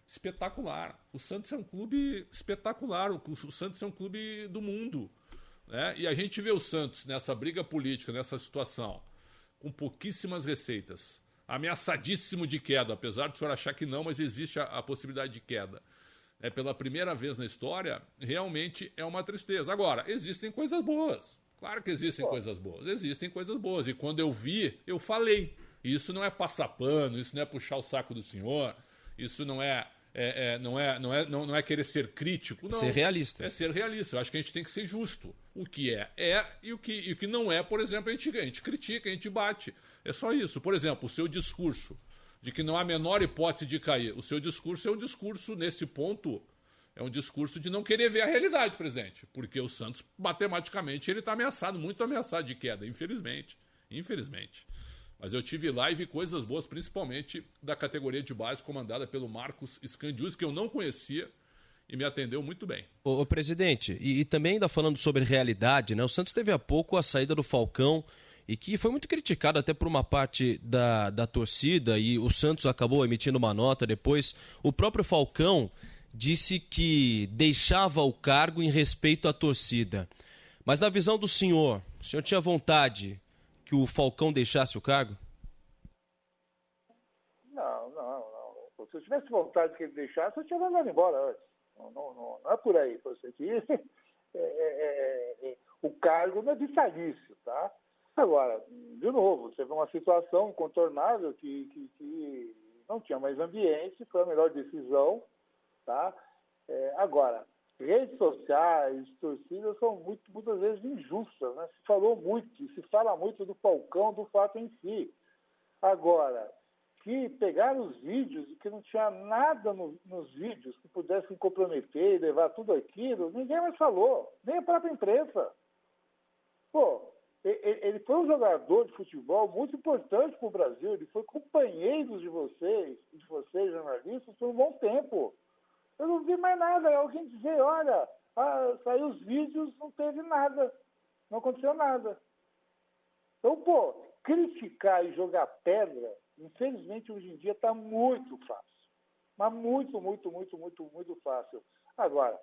espetacular. O Santos é um clube espetacular, o Santos é um clube do mundo. Né? E a gente vê o Santos nessa briga política, nessa situação, com pouquíssimas receitas, ameaçadíssimo de queda, apesar do senhor achar que não, mas existe a possibilidade de queda. Pela primeira vez na história, realmente é uma tristeza. Agora, existem coisas boas. Claro que existem coisas boas. E quando eu vi, eu falei. Isso não é passar pano, isso não é puxar o saco do senhor, isso não é querer ser crítico, não. Ser realista. É ser realista. Eu acho que a gente tem que ser justo. O que é, e o que não é, por exemplo, a gente critica, a gente bate. É só isso. Por exemplo, o seu discurso de que não há a menor hipótese de cair. O seu discurso é um discurso, nesse ponto, é um discurso de não querer ver a realidade presente. Porque o Santos, matematicamente, ele está ameaçado, muito ameaçado de queda, infelizmente. Mas eu tive lá e vi coisas boas, principalmente da categoria de base comandada pelo Marcos Scandiuzzi, que eu não conhecia e me atendeu muito bem. Ô presidente, e também ainda falando sobre realidade, né? O Santos teve há pouco a saída do Falcão e que foi muito criticado até por uma parte da torcida, e o Santos acabou emitindo uma nota depois. O próprio Falcão disse que deixava o cargo em respeito à torcida. Mas na visão do senhor, o senhor tinha vontade que o Falcão deixasse o cargo? Não. Se eu tivesse vontade que ele deixasse, eu tinha mandado embora antes. Não é por aí. O cargo não é vitalício, tá? Agora, de novo, teve uma situação incontornável que não tinha mais ambiente, foi a melhor decisão, tá? Agora, redes sociais, torcidas são muitas vezes injustas, né? Se fala muito do Falcão, do fato em si. Agora, que pegaram os vídeos e que não tinha nada nos vídeos que pudessem comprometer e levar tudo aquilo, ninguém mais falou, nem a própria imprensa. Ele foi um jogador de futebol muito importante para o Brasil, ele foi companheiro de vocês jornalistas, por um bom tempo. Eu não vi mais nada. Alguém dizer, olha, saiu os vídeos, não teve nada. Não aconteceu nada. Então, criticar e jogar pedra, infelizmente, hoje em dia está muito fácil. Mas muito fácil. Agora,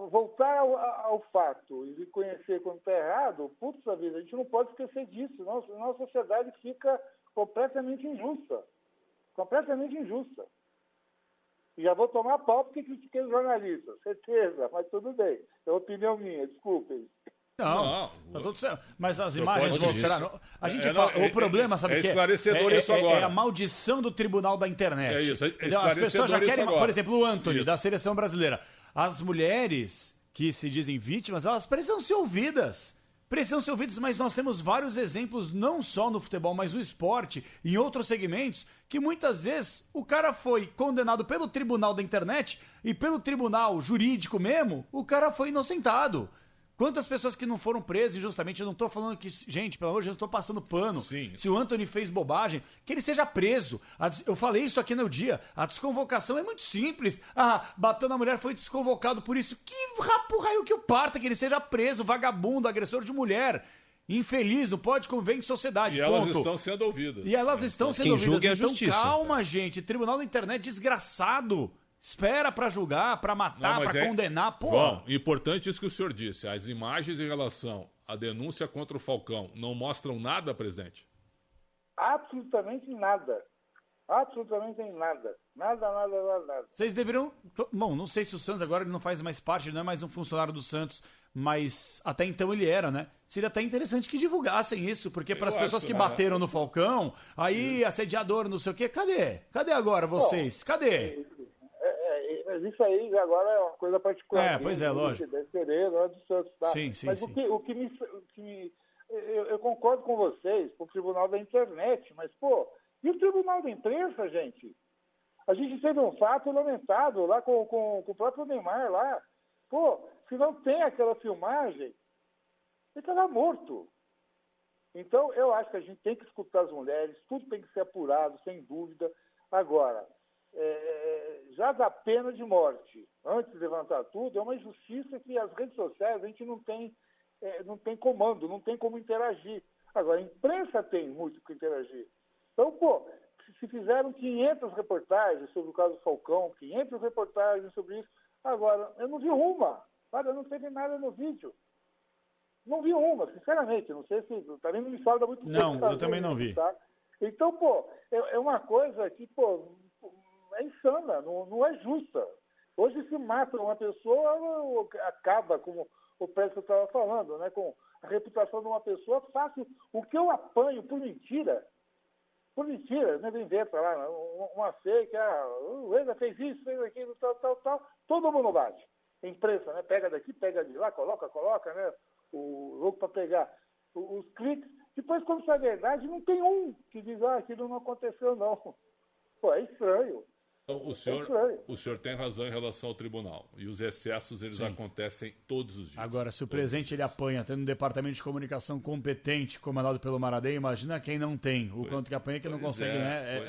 voltar ao fato e reconhecer quando está errado, a gente não pode esquecer disso, senão a sociedade fica completamente injusta. E já vou tomar pau porque critiquei os jornalistas, certeza, mas tudo bem. É uma opinião minha, desculpem. Não, tá tudo certo. Mas as imagens mostraram. A gente o problema, sabe o que é? Esclarecedor isso agora. É a maldição do tribunal da internet. É isso, as pessoas já querem, agora. Por exemplo, o Antony, da seleção brasileira. As mulheres que se dizem vítimas, elas precisam ser ouvidas. Mas nós temos vários exemplos, não só no futebol, mas no esporte, em outros segmentos, que muitas vezes o cara foi condenado pelo tribunal da internet e pelo tribunal jurídico mesmo, o cara foi inocentado. Quantas pessoas que não foram presas injustamente? Eu não tô falando que... Gente, pelo amor de Deus, eu tô passando pano. Sim. Se o Antony fez bobagem, que ele seja preso. Eu falei isso aqui no dia. A desconvocação é muito simples. Bateu na mulher, foi desconvocado por isso. Que raio que o parta, que ele seja preso, vagabundo, agressor de mulher. Infeliz, não pode conviver em sociedade, E elas estão sendo ouvidas. E elas estão sendo Quem ouvidas. julga é a Então, justiça. calma, gente. Tribunal da Internet desgraçado. Espera pra julgar, pra matar, Não, mas pra condenar. Pô, Bom, importante isso que o senhor disse. As imagens em relação à denúncia contra o Falcão não mostram nada, presidente? Absolutamente nada. Absolutamente nada. Nada. vocês deveriam... Bom, não sei se o Santos agora ele não faz mais parte, ele não é mais um funcionário do Santos, mas até então ele era, né? Seria até interessante que divulgassem isso, porque para as pessoas que bateram no Falcão, aí assediador, não sei o quê, cadê? Cadê agora vocês? Cadê? Mas isso aí agora é uma coisa particular. Pois é, lógico. Da Pereira, do Santos, tá? Sim, mas sim. o que me eu concordo com vocês, com o Tribunal da Internet, mas, pô, e o Tribunal da Imprensa, gente? A gente teve um fato lamentável lá com o próprio Neymar lá. Pô, se não tem aquela filmagem, ele estava morto. Então, eu acho que a gente tem que escutar as mulheres, tudo tem que ser apurado, sem dúvida. Agora, já da pena de morte, antes de levantar tudo, é uma injustiça que as redes sociais a gente não tem comando, não tem como interagir. Agora, a imprensa tem muito que interagir. Então, pô, se fizeram 500 reportagens sobre o caso do Falcão, 500 reportagens sobre isso, agora, eu não vi uma. Olha, não teve nada no vídeo. Não vi uma, sinceramente. Não sei se... Também não me fala muito... Não, eu também não vi. Tá? Então, pô, é uma coisa que, pô, é insana, não é justa. Hoje se mata uma pessoa, acaba, como o Prédio estava falando, né, com a reputação de uma pessoa fácil. O que eu apanho por mentira, né, inventa lá, uma fake, o Eza fez isso, fez aquilo, tal, todo mundo bate. A imprensa, né, pega daqui, pega de lá, coloca, né, o louco para pegar os cliques. Depois, quando isso é verdade, não tem um que diz, aquilo não aconteceu, não. Pô, é estranho. Então, o senhor tem razão em relação ao tribunal. E os excessos, eles acontecem todos os dias. Agora, se o presidente ele apanha tendo um departamento de comunicação competente, comandado pelo Maradei, imagina quem não tem. O quanto que apanha que não consegue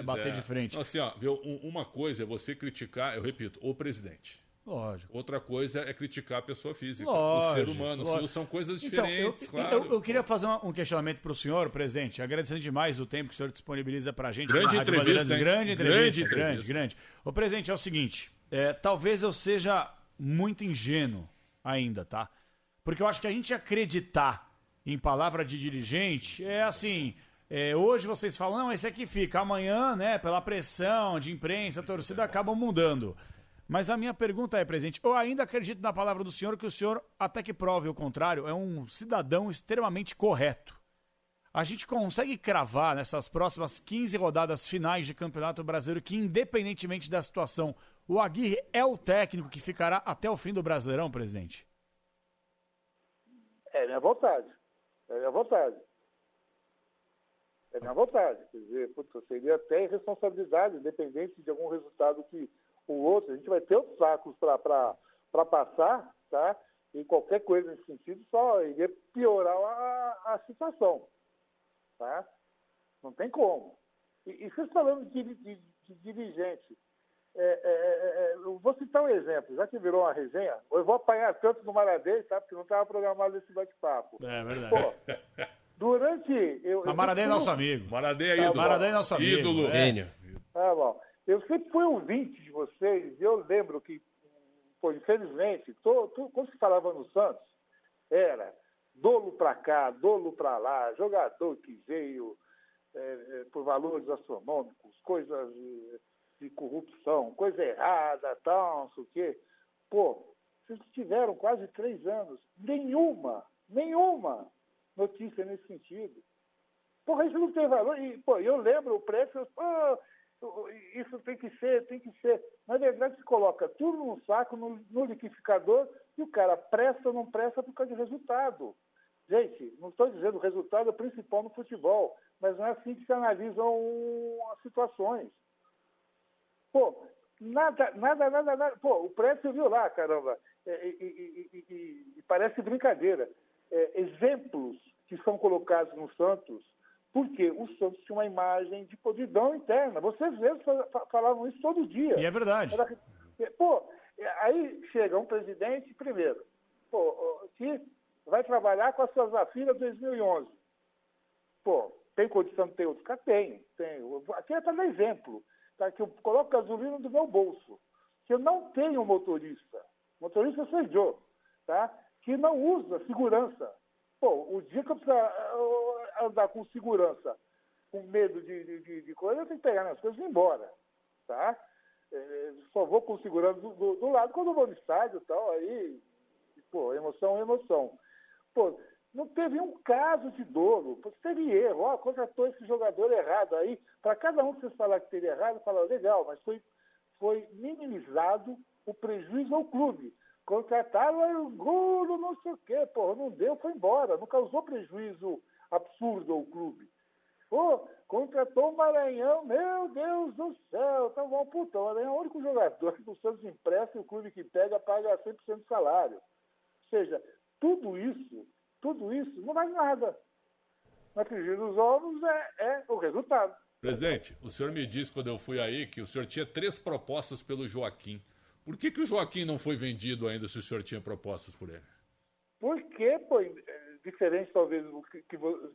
bater de frente. Então, assim, ó, viu, uma coisa é você criticar, eu repito, o presidente. Lógico. Outra coisa é criticar a pessoa física, Lógico, o ser humano. lógico. São coisas Então, diferentes, claro. Eu queria fazer um questionamento para o senhor, presidente, agradecendo demais o tempo que o senhor disponibiliza para a gente. Grande entrevista, hein? Grande entrevista. Grande. Ô, presidente, é o seguinte, talvez eu seja muito ingênuo ainda, tá? Porque eu acho que a gente acreditar em palavra de dirigente é assim... hoje vocês falam, não, esse aqui fica. Amanhã, né, pela pressão de imprensa, a torcida acabam mudando. Mas a minha pergunta é, presidente, eu ainda acredito na palavra do senhor que o senhor, até que prove o contrário, é um cidadão extremamente correto. A gente consegue cravar nessas próximas 15 rodadas finais de Campeonato Brasileiro que, independentemente da situação, o Aguirre é o técnico que ficará até o fim do Brasileirão, presidente? É minha vontade. É minha vontade. Quer dizer, seria até irresponsabilidade, independente de algum resultado que o outro, a gente vai ter obstáculos para passar, tá? E qualquer coisa nesse sentido só iria piorar a situação, tá? Não tem como. E vocês falando de dirigente, eu vou citar um exemplo, já que virou uma resenha, eu vou apanhar tanto no Maradei, tá? Porque não estava programado esse bate-papo. É verdade. Pô, durante... Mas Maradei é nosso amigo. Maradei é ídolo. Maradei é nosso amigo. Ídolo. Gênio. Ah, bom. Eu sempre fui ouvinte de vocês, e eu lembro que, pô, infelizmente, quando se falava no Santos, era dolo para cá, dolo para lá, jogador que veio por valores astronômicos, coisas de corrupção, coisa errada, tal, não sei o quê. Pô, vocês tiveram quase 3 anos, nenhuma notícia nesse sentido. Porra, isso não tem valor. E, pô, eu lembro o preço, isso tem que ser. Na verdade, se coloca tudo num saco, no liquidificador, e o cara presta ou não presta por causa de resultado. Gente, não estou dizendo o resultado é o principal no futebol, mas não é assim que se analisam as situações. Pô, nada. Pô, o preço viu lá, caramba, e parece brincadeira. Exemplos que são colocados no Santos, porque o Santos tinha uma imagem de podridão interna. Vocês mesmos falavam isso todo dia. E é verdade. Pô, aí chega um presidente, primeiro, pô, que vai trabalhar com a sua Zafira 2011. Pô, tem condição de ter outro carro? Tem. Aqui é para dar exemplo, tá? Que eu coloco gasolina do meu bolso, que eu não tenho motorista sou eu, tá? Que não usa segurança. Pô, o dia que eu precisar andar com segurança, com medo de coisa, eu tenho que pegar minhas coisas e ir embora, tá? Só vou com segurança do lado quando eu vou no estádio e tal, aí, pô, emoção é emoção. Pô, não teve um caso de dolo, teve erro, contratou esse jogador errado aí, para cada um que vocês falar que teve errado, falar legal, mas foi minimizado o prejuízo ao clube. Contrataram o Golo, não sei o quê, porra, não deu, foi embora, não causou prejuízo absurdo ao clube. Pô, contratou o Maranhão, meu Deus do céu, tá bom, puta, o Maranhão é o único jogador que o Santos empresta e o clube que pega paga 100% do salário. Ou seja, tudo isso não vale nada. Na frigir dos ovos é o resultado. Presidente, o senhor me disse quando eu fui aí que o senhor tinha 3 propostas pelo Joaquim. Por que o Joaquim não foi vendido ainda se o senhor tinha propostas por ele? Porque, pô, diferente talvez do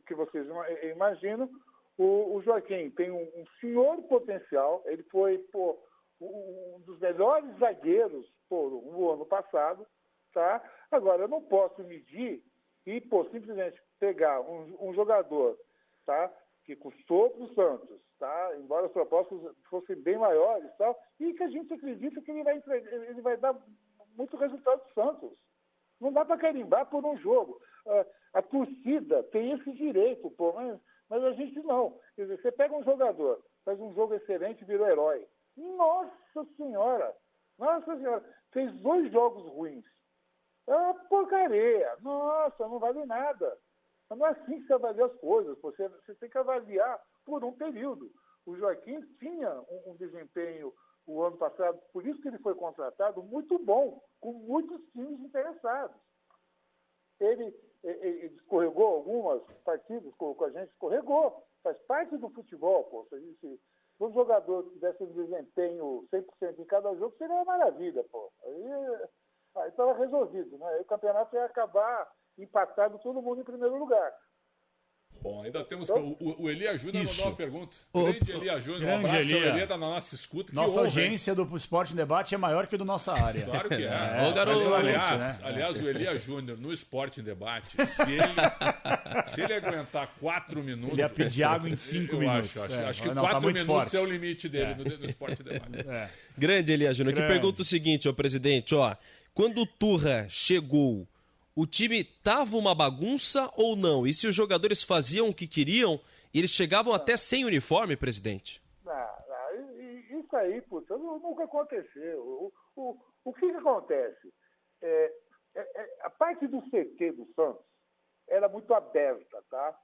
que vocês imaginam, o Joaquim tem um senhor potencial, ele foi, pô, um dos melhores zagueiros no ano passado, tá? Agora, eu não posso medir e, pô, simplesmente pegar um jogador, tá? Que custou para o Santos, tá? Embora as propostas fossem bem maiores, tal, e que a gente acredita que ele vai dar muito resultado do Santos. Não dá para carimbar por um jogo. A torcida tem esse direito, pô, mas a gente não. Quer dizer, você pega um jogador, faz um jogo excelente e virou herói. Nossa Senhora! Fez 2 jogos ruins. É uma porcaria. Nossa, não vale nada. Mas não é assim que você avalia as coisas. Você tem que avaliar por um período. O Joaquim tinha um desempenho o ano passado, por isso que ele foi contratado, muito bom, com muitos times interessados. Ele escorregou algumas partidas com a gente, escorregou. Faz parte do futebol, pô. Se um jogador tivesse um desempenho 100% em cada jogo, seria uma maravilha, pô. Aí estava resolvido, né? Aí o campeonato ia acabar empatado todo mundo em primeiro lugar. Bom, ainda temos o Elia Júnior mandou uma pergunta. Grande Elia Júnior, um abraço. O Elia está na nossa escuta. Nossa audiência do Esporte em Debate é maior que do nossa área. Claro que é. Aliás, o Elia Júnior no Esporte em Debate, se ele aguentar 4 minutos... Ele ia pedir água em 5 minutos. Acho que 4 minutos forte. É o limite dele no Esporte em Debate. Grande Elia Júnior, que pergunta o seguinte, ó, presidente, ó. Quando o Turra chegou, o time tava uma bagunça ou não? E se os jogadores faziam o que queriam, eles chegavam até sem uniforme, presidente? Isso aí, puta, nunca aconteceu. O que acontece? A parte do CT do Santos era muito aberta, tá?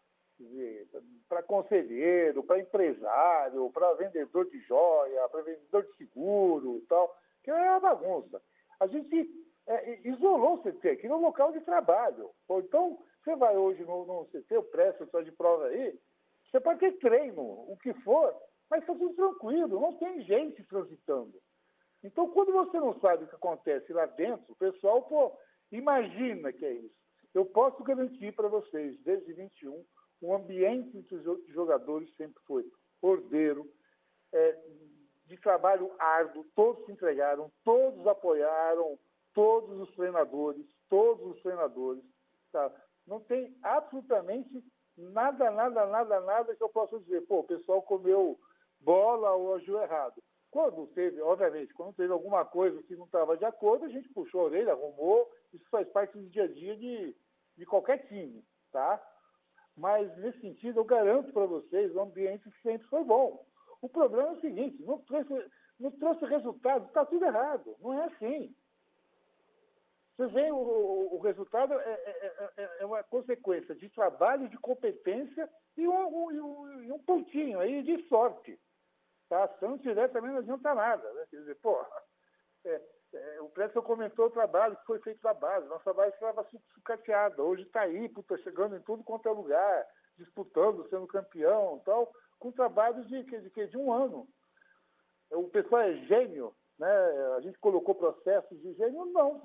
Para conselheiro, para empresário, para vendedor de joia, para vendedor de seguro e tal, que era uma bagunça. A gente isolou o CT aqui no local de trabalho. Então, você vai hoje no CT, o preço só de prova aí, você pode ter treino, o que for, mas está tudo tranquilo, não tem gente transitando. Então, quando você não sabe o que acontece lá dentro, o pessoal, imagina que é isso. Eu posso garantir para vocês, desde 21, o ambiente entre os jogadores sempre foi ordeiro, de trabalho árduo, todos se entregaram, todos apoiaram, todos os treinadores, tá? Não tem absolutamente nada que eu possa dizer, o pessoal comeu bola ou agiu errado. Quando teve alguma coisa que não estava de acordo, a gente puxou a orelha, arrumou, isso faz parte do dia a dia de qualquer time, tá? Mas, nesse sentido, eu garanto para vocês, o ambiente sempre foi bom. O problema é o seguinte, não trouxe resultado, está tudo errado, não é assim. Vocês veem, o resultado é uma consequência de trabalho, de competência e um pontinho aí de sorte. Tá? Se não tiver, também não adianta nada. Né? Quer dizer, o Preston comentou o trabalho que foi feito na base. Nossa base estava sucateada. Hoje está aí, chegando em tudo quanto é lugar, disputando, sendo campeão e tal, com trabalhos de 1 ano. O pessoal é gênio. Né? A gente colocou processos de gênio? Não,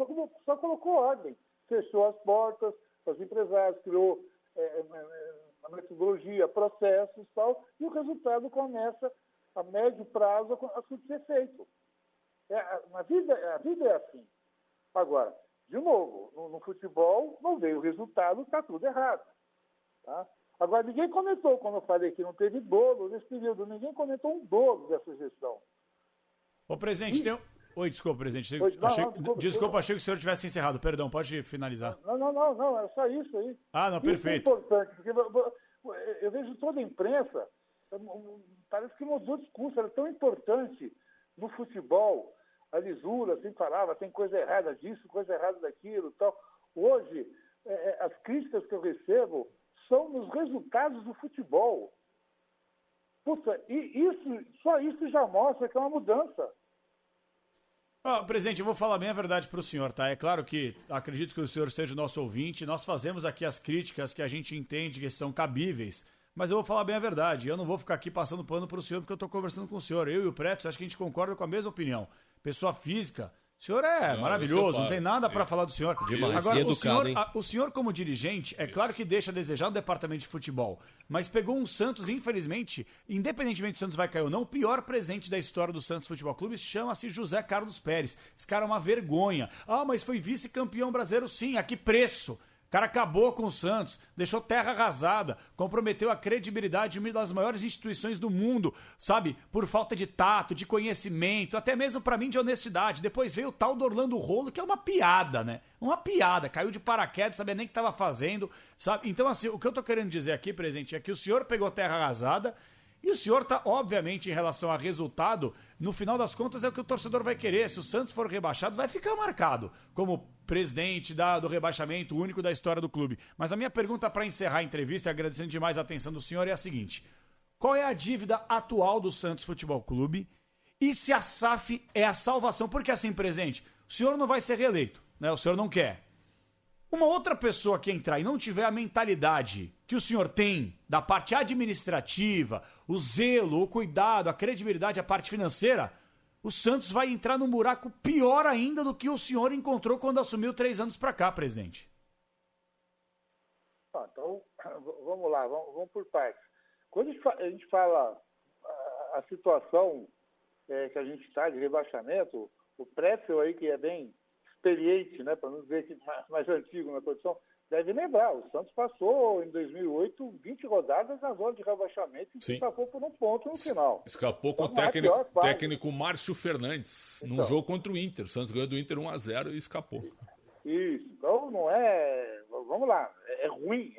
só colocou ordem. Fechou as portas, para os empresários, criou a metodologia, processos e tal, e o resultado começa, a médio prazo, a ser feito. A vida é assim. Agora, de novo, no futebol não veio o resultado, está tudo errado. Tá? Agora, ninguém comentou, quando eu falei que não teve bolo nesse período, ninguém comentou um bolo dessa gestão. Ô, presidente, Oi, desculpa, presidente. Desculpa, achei que o senhor tivesse encerrado. Perdão, pode finalizar. Não, era só isso aí. Ah, não, perfeito. Isso é importante, porque eu vejo toda a imprensa, parece que mudou o discurso, era tão importante no futebol. A lisura sempre falava, tem coisa errada disso, coisa errada daquilo e tal. Hoje, as críticas que eu recebo são nos resultados do futebol. Puta, só isso já mostra que é uma mudança. Presidente, eu vou falar bem a verdade para o senhor, tá? É claro que acredito que o senhor seja o nosso ouvinte, nós fazemos aqui as críticas que a gente entende que são cabíveis, mas eu vou falar bem a verdade, eu não vou ficar aqui passando pano para o senhor porque eu estou conversando com o senhor. Eu e o Preto, acho que a gente concorda com a mesma opinião. Pessoa física, o senhor é maravilhoso, não tem nada para falar do senhor. Demais. Agora, Educado, o senhor como dirigente, é claro que deixa a desejar no departamento de futebol, mas pegou um Santos, infelizmente, independentemente se o Santos vai cair ou não, o pior presente da história do Santos Futebol Clube chama-se José Carlos Pérez. Esse cara é uma vergonha. Mas foi vice-campeão brasileiro, sim, a que preço? O cara acabou com o Santos, deixou terra arrasada, comprometeu a credibilidade de uma das maiores instituições do mundo, sabe? Por falta de tato, de conhecimento, até mesmo pra mim de honestidade. Depois veio o tal do Orlando Rolo, que é uma piada, né? Uma piada, caiu de paraquedas, sabia nem o que tava fazendo, sabe? Então, assim, o que eu tô querendo dizer aqui, presidente, é que o senhor pegou terra arrasada, e o senhor tá, obviamente, em relação a resultado, no final das contas é o que o torcedor vai querer. Se o Santos for rebaixado, vai ficar marcado como presidente do rebaixamento único da história do clube. Mas a minha pergunta para encerrar a entrevista, agradecendo demais a atenção do senhor, é a seguinte: qual é a dívida atual do Santos Futebol Clube e se a SAF é a salvação? Porque assim, presidente, o senhor não vai ser reeleito, né? O senhor não quer. Uma outra pessoa que entrar e não tiver a mentalidade que o senhor tem da parte administrativa, o zelo, o cuidado, a credibilidade, a parte financeira, o Santos vai entrar num buraco pior ainda do que o senhor encontrou quando assumiu 3 anos para cá, presidente. Então, vamos lá, vamos por partes. Quando a gente fala a situação que a gente está de rebaixamento, o Pretzel aí, que é bem experiente, né, para não dizer que mais antigo na condição, deve lembrar, o Santos passou em 2008 20 rodadas na zona de rebaixamento e se escapou por um ponto no final. Escapou com o técnico Márcio Fernandes, num jogo contra o Inter. O Santos ganhou do Inter 1-0 e escapou. Isso, então não é... Vamos lá, é ruim,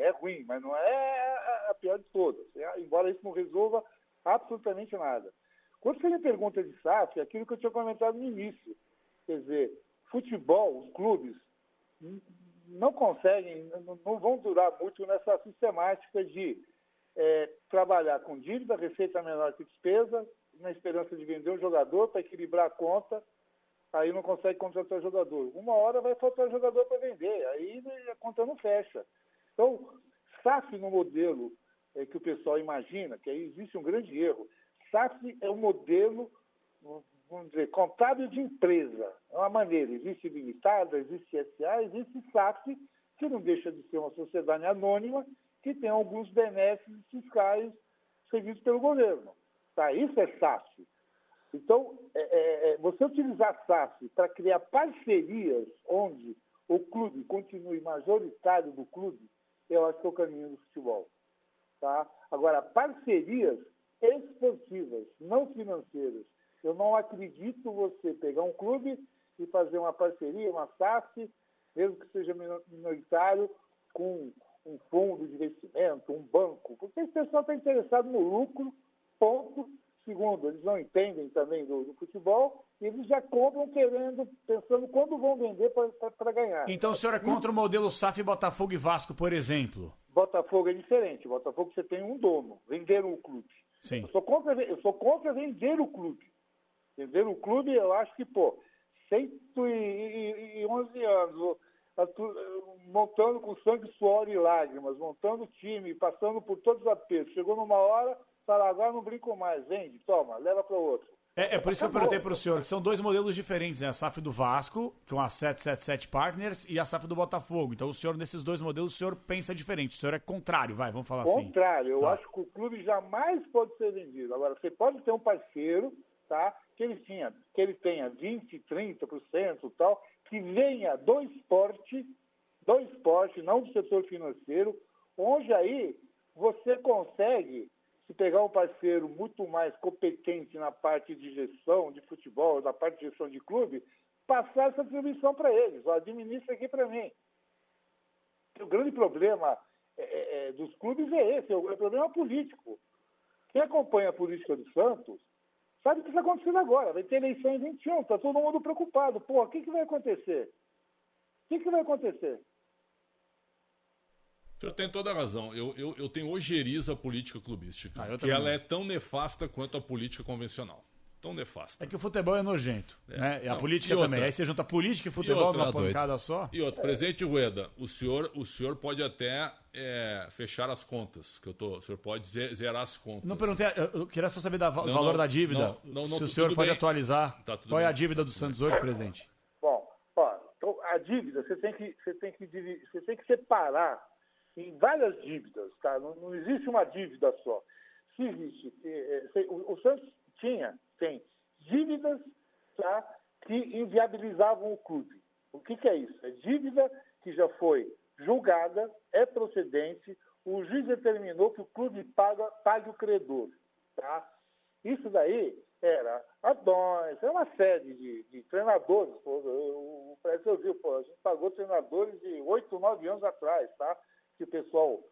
mas não é a pior de todas, embora isso não resolva absolutamente nada. Quando você me pergunta de SAF, é aquilo que eu tinha comentado no início, quer dizer, futebol, os clubes não conseguem, não vão durar muito nessa sistemática de trabalhar com dívida, receita menor que despesa, na esperança de vender um jogador para equilibrar a conta, aí não consegue contratar jogador. Uma hora vai faltar jogador para vender, aí a conta não fecha. Então, SAF no modelo que o pessoal imagina, que aí existe um grande erro, SAF é um modelo, vamos dizer, contábil de empresa. É uma maneira, existe limitada, existe SA, existe SAF, que não deixa de ser uma sociedade anônima, que tem alguns benefícios fiscais servidos pelo governo. Tá? Isso é SAF. Então, você utilizar SAF para criar parcerias onde o clube continue majoritário do clube, eu acho que é o caminho do futebol. Tá? Agora, parcerias esportivas, não financeiras. Eu não acredito você pegar um clube e fazer uma parceria, uma SAF, mesmo que seja minoritário, com um fundo de investimento, um banco, porque esse pessoal está interessado no lucro, ponto. Segundo, eles não entendem também do futebol, e eles já compram pensando quando vão vender para ganhar. Então o senhor é contra o modelo SAF Botafogo e Vasco, por exemplo? Botafogo é diferente. Botafogo você tem um dono, vender o clube. Sim. Eu sou contra vender o clube. Vender o clube, eu acho que, 111 anos, montando com sangue, suor e lágrimas, montando time, passando por todos os apertos. Chegou numa hora, fala, agora não brinco mais, vende, toma, leva para o outro. É por isso que eu perguntei para o senhor, que são dois modelos diferentes, né? A SAF do Vasco, com a 777 Partners, e a SAF do Botafogo. Então, o senhor, nesses dois modelos, o senhor pensa diferente. O senhor é contrário, vamos falar assim. Contrário. Eu Tá. acho que o clube jamais pode ser vendido. Agora, você pode ter um parceiro, tá? Que ele tenha 20%, 30% e tal, que venha do esporte, não do setor financeiro, onde aí você consegue, se pegar um parceiro muito mais competente na parte de gestão de futebol, na parte de gestão de clube, passar essa atribuição para eles. Administra aqui para mim. O grande problema dos clubes é esse, é o problema político. Quem acompanha a política do Santos sabe o que está acontecendo agora. Vai ter eleição em 21, está todo mundo preocupado. Pô, o que vai acontecer? O que vai acontecer? O senhor tem toda a razão. Eu tenho ojeriza política clubística, que ela é tão nefasta quanto a política convencional. Tão nefasta. É que o futebol é nojento, né? E a política outra? também. Aí você junta política e futebol numa pancada só. E outro, presidente Rueda, o senhor pode até fechar as contas, o senhor pode zerar as contas. Não perguntei, eu queria só saber do valor da dívida. Se o senhor pode atualizar. Qual é a dívida do Santos hoje, presidente? Bom, então a dívida você tem que separar em várias dívidas, tá? Não existe uma dívida só. Se existe, o Santos tem dívidas, tá, que inviabilizavam o clube. O que é isso? É dívida que já foi julgada, é procedente, o juiz determinou que o clube pague o credor. Tá? Isso daí era era uma série de treinadores. O Brasil viu, a gente pagou treinadores de 8, 9 anos atrás, tá? Que o pessoal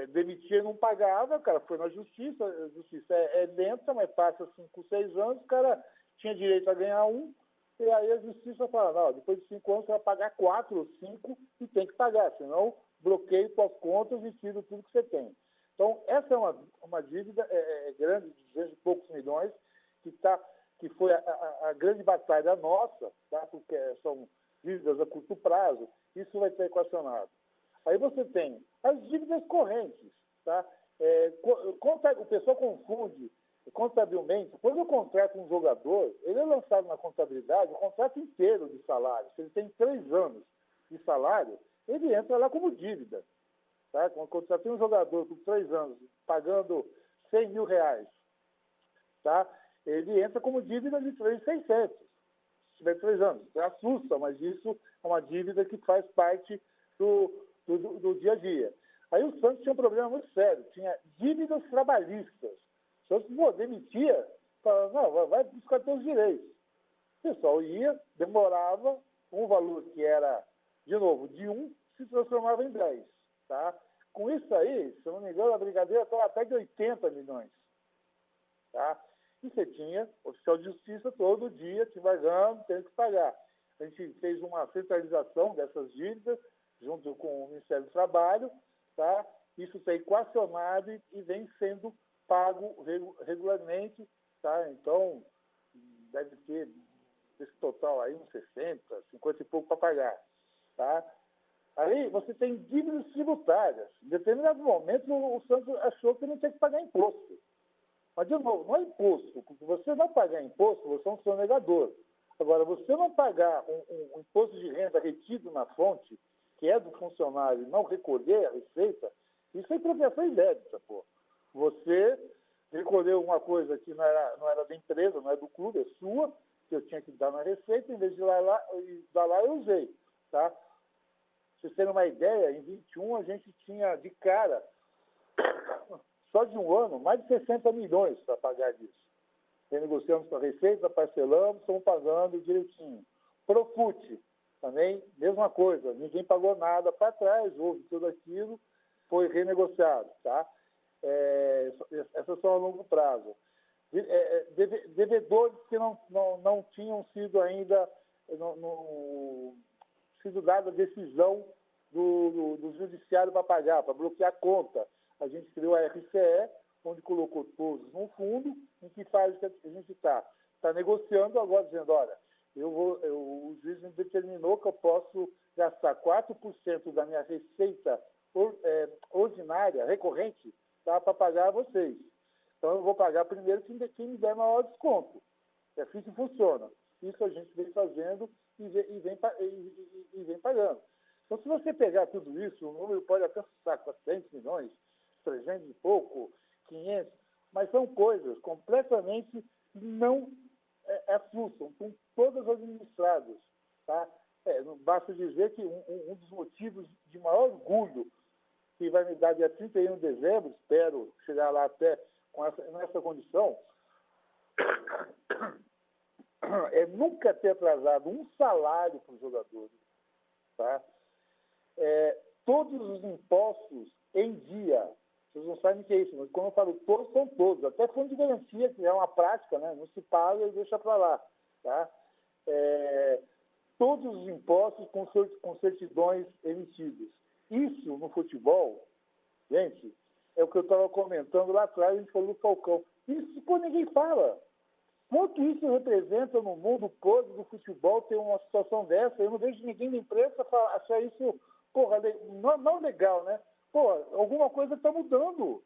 demitia e não pagava, o cara foi na justiça, a justiça é lenta, mas passa 5, 6 anos, o cara tinha direito a ganhar 1, e aí a justiça fala, não, depois de 5 anos você vai pagar 4 ou 5 e tem que pagar, senão bloqueio suas contas e tira tudo que você tem. Então, essa é uma dívida grande, de 200 e poucos milhões, que foi a grande batalha nossa, tá? Porque são dívidas a curto prazo, isso vai ser equacionado. Aí você tem as dívidas correntes, tá? O pessoal confunde contabilmente. Quando eu contrato um jogador, ele é lançado na contabilidade o contrato inteiro de salário. Se ele tem 3 anos de salário, ele entra lá como dívida. Tá? Quando eu contratei um jogador por 3 anos, pagando R$100 mil, tá? Ele entra como dívida de 3.600. Se tiver 3 anos. Assusta, mas isso é uma dívida que faz parte do dia a dia. Aí o Santos tinha um problema muito sério, tinha dívidas trabalhistas. O Santos demitia, falava, não, vai buscar teus direitos. O pessoal ia, demorava, um valor que era, de novo, de 1, se transformava em 10. Tá? Com isso aí, se eu não me engano, a brincadeira estava até de 80 milhões. Tá? E você tinha oficial de justiça todo dia te pagando, tendo que pagar. A gente fez uma centralização dessas dívidas, junto com o Ministério do Trabalho, tá? Isso está equacionado e vem sendo pago regularmente, tá? Então, deve ter esse total aí uns 60, 50 e pouco para pagar, tá? Aí você tem dívidas tributárias. Em determinado momento, o Santos achou que não tinha que pagar imposto. Mas, de novo, não é imposto. Porque você não pagar imposto, você é um sonegador. Agora, você não pagar um imposto de renda retido na fonte, que é do funcionário, não recolher a receita, isso é expropriação ilícita, pô. Você recolheu uma coisa que não era da empresa, não é do clube, é sua, que eu tinha que dar na receita, em vez de dar lá eu usei, tá? Pra vocês terem uma ideia, em 21 a gente tinha de cara, só de um ano, mais de 60 milhões para pagar disso. Renegociamos com a receita, parcelamos, estamos pagando direitinho. Profute, também, mesma coisa, ninguém pagou nada para trás, houve tudo aquilo, foi renegociado, tá? Essas são a longo prazo. Devedores que não tinham sido ainda, sido dada a decisão do judiciário para pagar, para bloquear a conta. A gente criou a RCE, onde colocou todos num fundo, em que faz que a gente está negociando agora, dizendo, olha, o juiz me determinou que eu posso gastar 4% da minha receita ordinária, recorrente, tá, para pagar a vocês. Então, eu vou pagar primeiro quem me der maior desconto. É assim que funciona. Isso a gente vem fazendo e vem pagando. Então, se você pegar tudo isso, o número pode até estar 400 milhões, 300 e pouco, 500, mas são coisas completamente não assustam, são todas administradas. Tá? Basta dizer que um dos motivos de maior orgulho que vai me dar dia 31 de dezembro, espero chegar lá até nessa condição, é nunca ter atrasado um salário para os jogadores. Tá? Todos os impostos em dia. Vocês não sabem o que é isso, mas quando eu falo todos, são todos. Até fundo de garantia, que é uma prática, né? Não se paga e deixa para lá. Tá? Todos os impostos com certidões emitidas. Isso no futebol, gente, é o que eu estava comentando lá atrás, a gente falou do Falcão. Isso, ninguém fala. Quanto isso representa no mundo todo do futebol ter uma situação dessa? Eu não vejo ninguém na imprensa achar isso, não legal, né? Alguma coisa está mudando.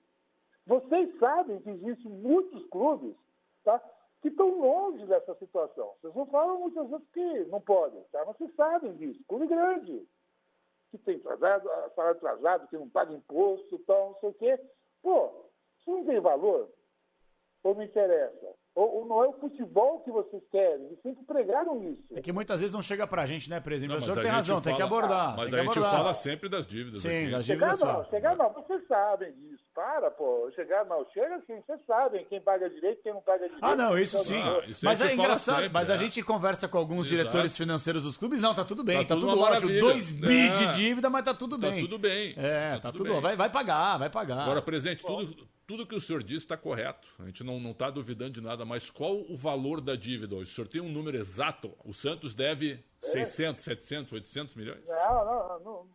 Vocês sabem que existem muitos clubes, tá, que estão longe dessa situação. Vocês não falam muitas vezes que não podem, tá? Mas vocês sabem disso. Clube grande, que tem salário atrasado, que não paga imposto, tal, não sei o quê. Isso não tem valor? Ou não interessa? Ou não é o futebol que vocês querem? Eles sempre pregaram isso. É que muitas vezes não chega pra gente, né, presidente? O senhor Mas tem razão, tem que abordar. Mas tem a que gente abordar. fala sempre das dívidas. Sim, aqui. das dívidas só. Chegar não, vocês sabem disso. Chega assim, vocês sabem quem paga direito, quem não paga direito. Ah, não, isso sim. Isso mas aí é se fala engraçado, sempre, mas a gente conversa com alguns Exato. diretores financeiros dos clubes, não, tá tudo bem, tá tudo tudo uma ótimo, maravilha. 2 bi de dívida, mas tá tudo Tá bem. tudo bem. Tá tudo bem. bem. Vai pagar. Agora, presidente, tudo que o senhor disse está correto. A gente não está duvidando de nada, mas qual o valor da dívida hoje? O senhor tem um número exato? O Santos deve 600, 700, 800 milhões? Não.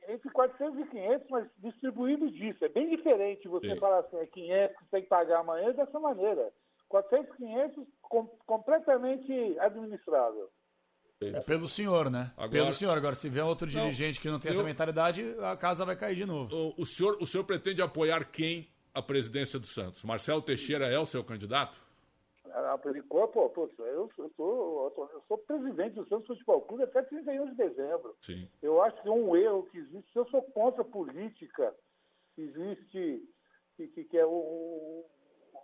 Entre 400 e 500, mas distribuído disso. É bem diferente você falar assim, 500 que tem que pagar amanhã dessa maneira. 400, 500, completamente administrável. É pelo senhor, né? Pelo senhor. Agora, se vier outro dirigente que não tem essa mentalidade, a casa vai cair de novo. O senhor pretende apoiar quem à presidência do Santos? Marcelo Teixeira é o seu candidato? Por enquanto, eu sou presidente do Santos Futebol Clube até 31 de dezembro. Sim. Eu acho que é um erro que existe. Eu sou contra a política que existe, que é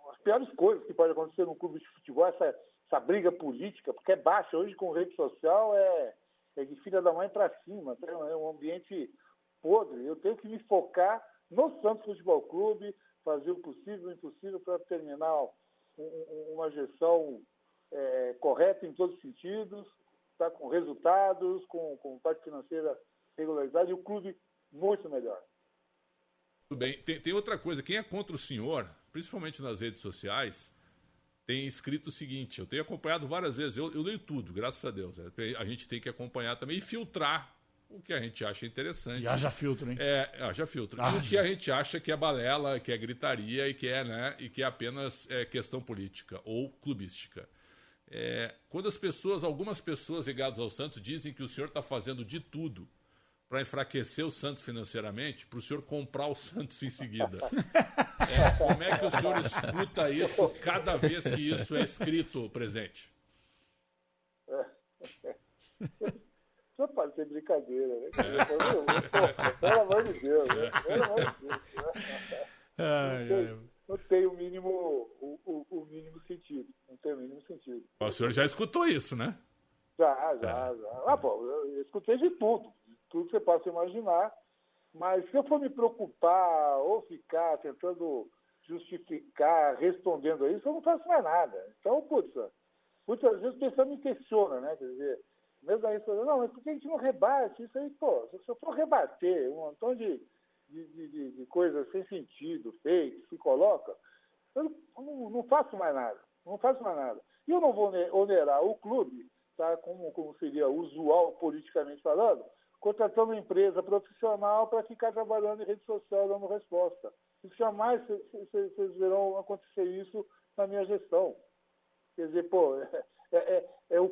as piores coisas que podem acontecer no clube de futebol, essa briga política, porque é baixa. Hoje, com rede social, é de filha da mãe para cima. É um ambiente podre. Eu tenho que me focar no Santos Futebol Clube, fazer o possível e o impossível para terminar uma gestão correta em todos os sentidos, tá, com resultados, com parte financeira regularidade, e o clube muito melhor. Tudo bem. Tem outra coisa. Quem é contra o senhor, principalmente nas redes sociais, tem escrito o seguinte, eu tenho acompanhado várias vezes, eu leio tudo, graças a Deus. A gente tem que acompanhar também e filtrar o que a gente acha interessante. E haja filtro, hein? Haja filtro. E o que a gente acha que é balela, que é gritaria e que é apenas questão política ou clubística. Quando algumas pessoas ligadas ao Santos dizem que o senhor está fazendo de tudo para enfraquecer o Santos financeiramente, para o senhor comprar o Santos em seguida. Como é que o senhor escuta isso cada vez que isso é escrito, presidente? Só pode ser brincadeira, né? Pelo amor de Deus, né? Pelo amor de Deus. Não tem o mínimo sentido. Não tem o mínimo sentido. O senhor já escutou isso, né? Já. Eu escutei de tudo que você possa imaginar, mas se eu for me preocupar ou ficar tentando justificar, respondendo a isso, eu não faço mais nada. Então, muitas vezes o pessoal me questiona, né? Quer dizer, mesmo aí, não, mas por que a gente não rebate isso aí? Se eu for rebater um montão de coisas sem sentido, fake, se coloca, eu não faço mais nada. E eu não vou onerar o clube, tá, como seria usual politicamente falando, contratando uma empresa profissional para ficar trabalhando em rede social dando resposta. Isso jamais vocês verão acontecer isso na minha gestão. Quer dizer, é o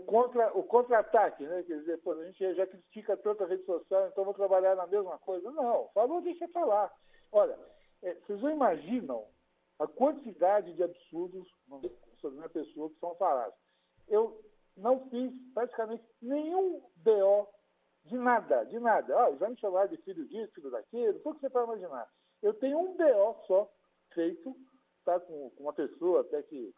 contra-ataque, né? Quer dizer, a gente já critica tanto a rede social, então vou trabalhar na mesma coisa. Não, falou, deixa falar. Olha, vocês não imaginam a quantidade de absurdos sobre minha pessoa que são falados. eu não fiz praticamente nenhum BO de nada. Já me chamaram de filho disso, filho daquilo, tudo que você pode imaginar. Eu tenho um BO só feito, tá, com uma pessoa até que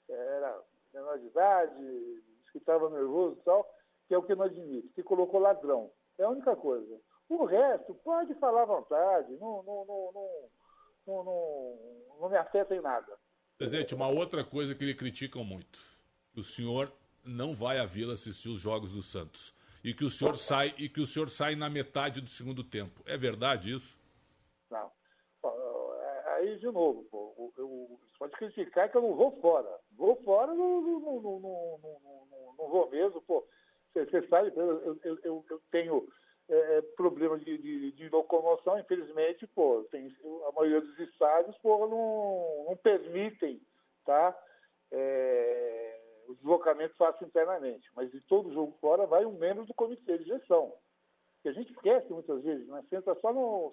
era menor de idade, que estava nervoso e tal, que é o que eu não admito, que colocou ladrão. É a única coisa. O resto, pode falar à vontade, não me afeta em nada. Presidente, uma outra coisa que lhe criticam muito, que o senhor não vai à Vila assistir os jogos do Santos. E que o senhor sai na metade do segundo tempo. É verdade isso? Não. Aí, de novo, pô, você pode criticar que eu não vou fora. Vou fora, não vou mesmo, pô. Você sabe, eu tenho problema de locomoção, infelizmente, pô, a maioria dos estádios, pô, não permitem, tá? O deslocamento faço internamente, mas de todo jogo fora vai um membro do comitê de gestão. Que a gente esquece muitas vezes, né?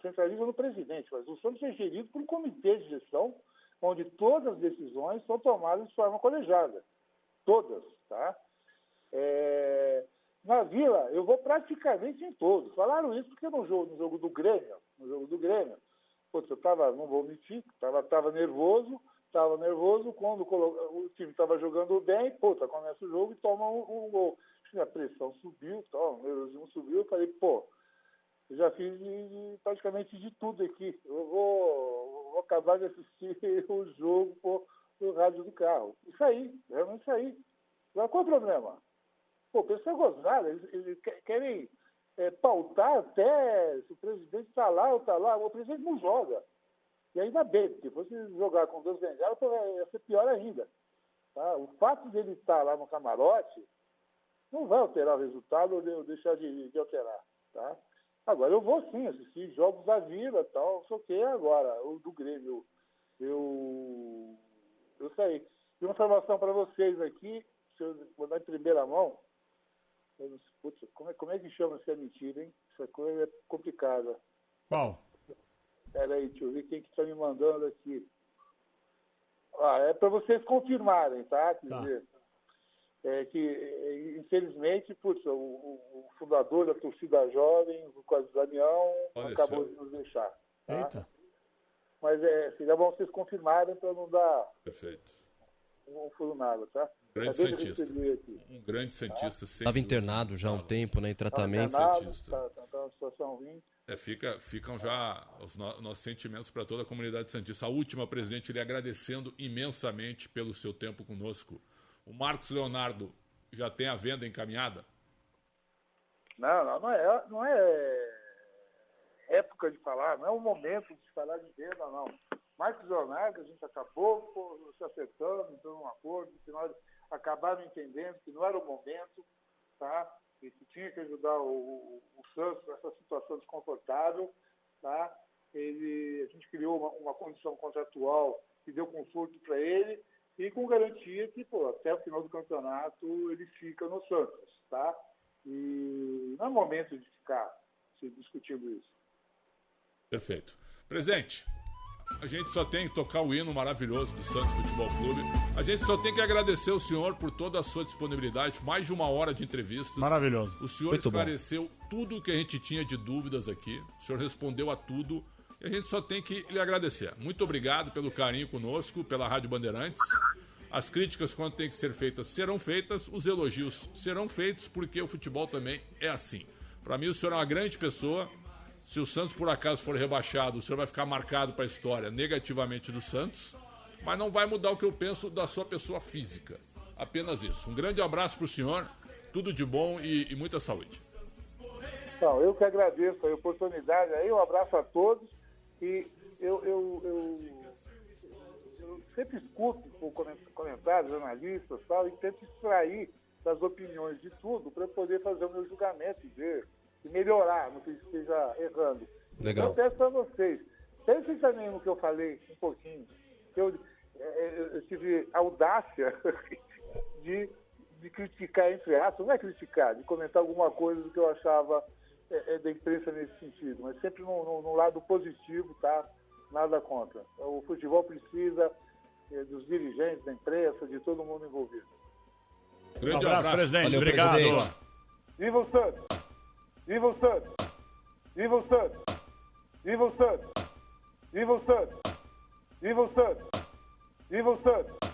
Centraliza no presidente, mas o Santos é gerido por um comitê de gestão, onde todas as decisões são tomadas de forma colegiada. Todas, tá? Na Vila, eu vou praticamente em todos. Falaram isso porque no jogo do Grêmio, putz, eu não vou mentir, estava nervoso quando o time estava jogando bem, começa o jogo e toma um gol. A pressão subiu, o nervosismo subiu, eu falei, eu já fiz praticamente de tudo aqui. Eu vou acabar de assistir o jogo no rádio do carro. Isso aí, realmente isso aí. Agora, qual é o problema? Pessoal gozada, eles querem pautar até se o presidente está lá ou está lá. O presidente não joga. E ainda bem, porque se fosse jogar com 2 bengalas, ia ser pior ainda. Tá? O fato dele estar lá no camarote não vai alterar o resultado ou deixar de alterar. Tá? Agora, eu vou sim assistir jogos da Vila, tal, só que agora, o do Grêmio, eu saí. E uma informação para vocês aqui, se eu vou dar em primeira mão, putz, como é que chama se é mentira, hein? Essa coisa é complicada. Qual? Peraí, deixa eu ver quem que está me mandando aqui. É para vocês confirmarem, tá? Quer dizer, que infelizmente, putz, o fundador da torcida jovem, o Quase Damião, acabou de nos deixar. Tá? Eita. Mas seria bom vocês confirmarem para não dar... Perfeito. Não furo nada, tá? Grande cientista. Um grande cientista. Estava internado já há um tempo, né, em tratamento. Está numa situação ruim. Ficam já os nossos sentimentos para toda a comunidade santista. A última, presidente, lhe agradecendo imensamente pelo seu tempo conosco. O Marcos Leonardo já tem a venda encaminhada? Não é época de falar, não é o momento de falar de venda, não. Marcos Leonardo, a gente acabou se acertando, entrando num acordo, que nós acabaram entendendo que não era o momento, tá? E que tinha que ajudar o Santos nessa situação desconfortável, tá? A gente criou uma condição contratual que deu conforto para ele e com garantia que, até o final do campeonato ele fica no Santos, tá? E não é momento de ficar se discutindo isso. Perfeito. Presidente, a gente só tem que tocar o hino maravilhoso do Santos Futebol Clube. A gente só tem que agradecer ao senhor por toda a sua disponibilidade. Mais de 1 hora de entrevistas. Maravilhoso. O senhor esclareceu tudo o que a gente tinha de dúvidas aqui. O senhor respondeu a tudo. E a gente só tem que lhe agradecer. Muito obrigado pelo carinho conosco, pela Rádio Bandeirantes. As críticas, quando tem que ser feitas, serão feitas. Os elogios serão feitos, porque o futebol também é assim. Para mim, o senhor é uma grande pessoa. Se o Santos, por acaso, for rebaixado, o senhor vai ficar marcado para a história negativamente do Santos, mas não vai mudar o que eu penso da sua pessoa física. Apenas isso. Um grande abraço para o senhor, tudo de bom e muita saúde. Então, eu que agradeço a oportunidade aí, um abraço a todos e eu sempre escuto comentários, jornalistas e tal, e tento extrair das opiniões de tudo para poder fazer o meu julgamento e ver e melhorar no que esteja errando. Legal. Eu peço para vocês, pensem também no que eu falei um pouquinho, que eu tive audácia de criticar, entre aspas, não é criticar, de comentar alguma coisa do que eu achava da imprensa nesse sentido, mas sempre no lado positivo, tá? Nada contra. O futebol precisa dos dirigentes, da imprensa, de todo mundo envolvido. Grande Um abraço, presidente. Valeu, Obrigado. presidente. Viva o Santos! Viva o Santos! Viva o Santos! Viva o Santos! Viva o Santos! Viva o Santos! Viva o Santos!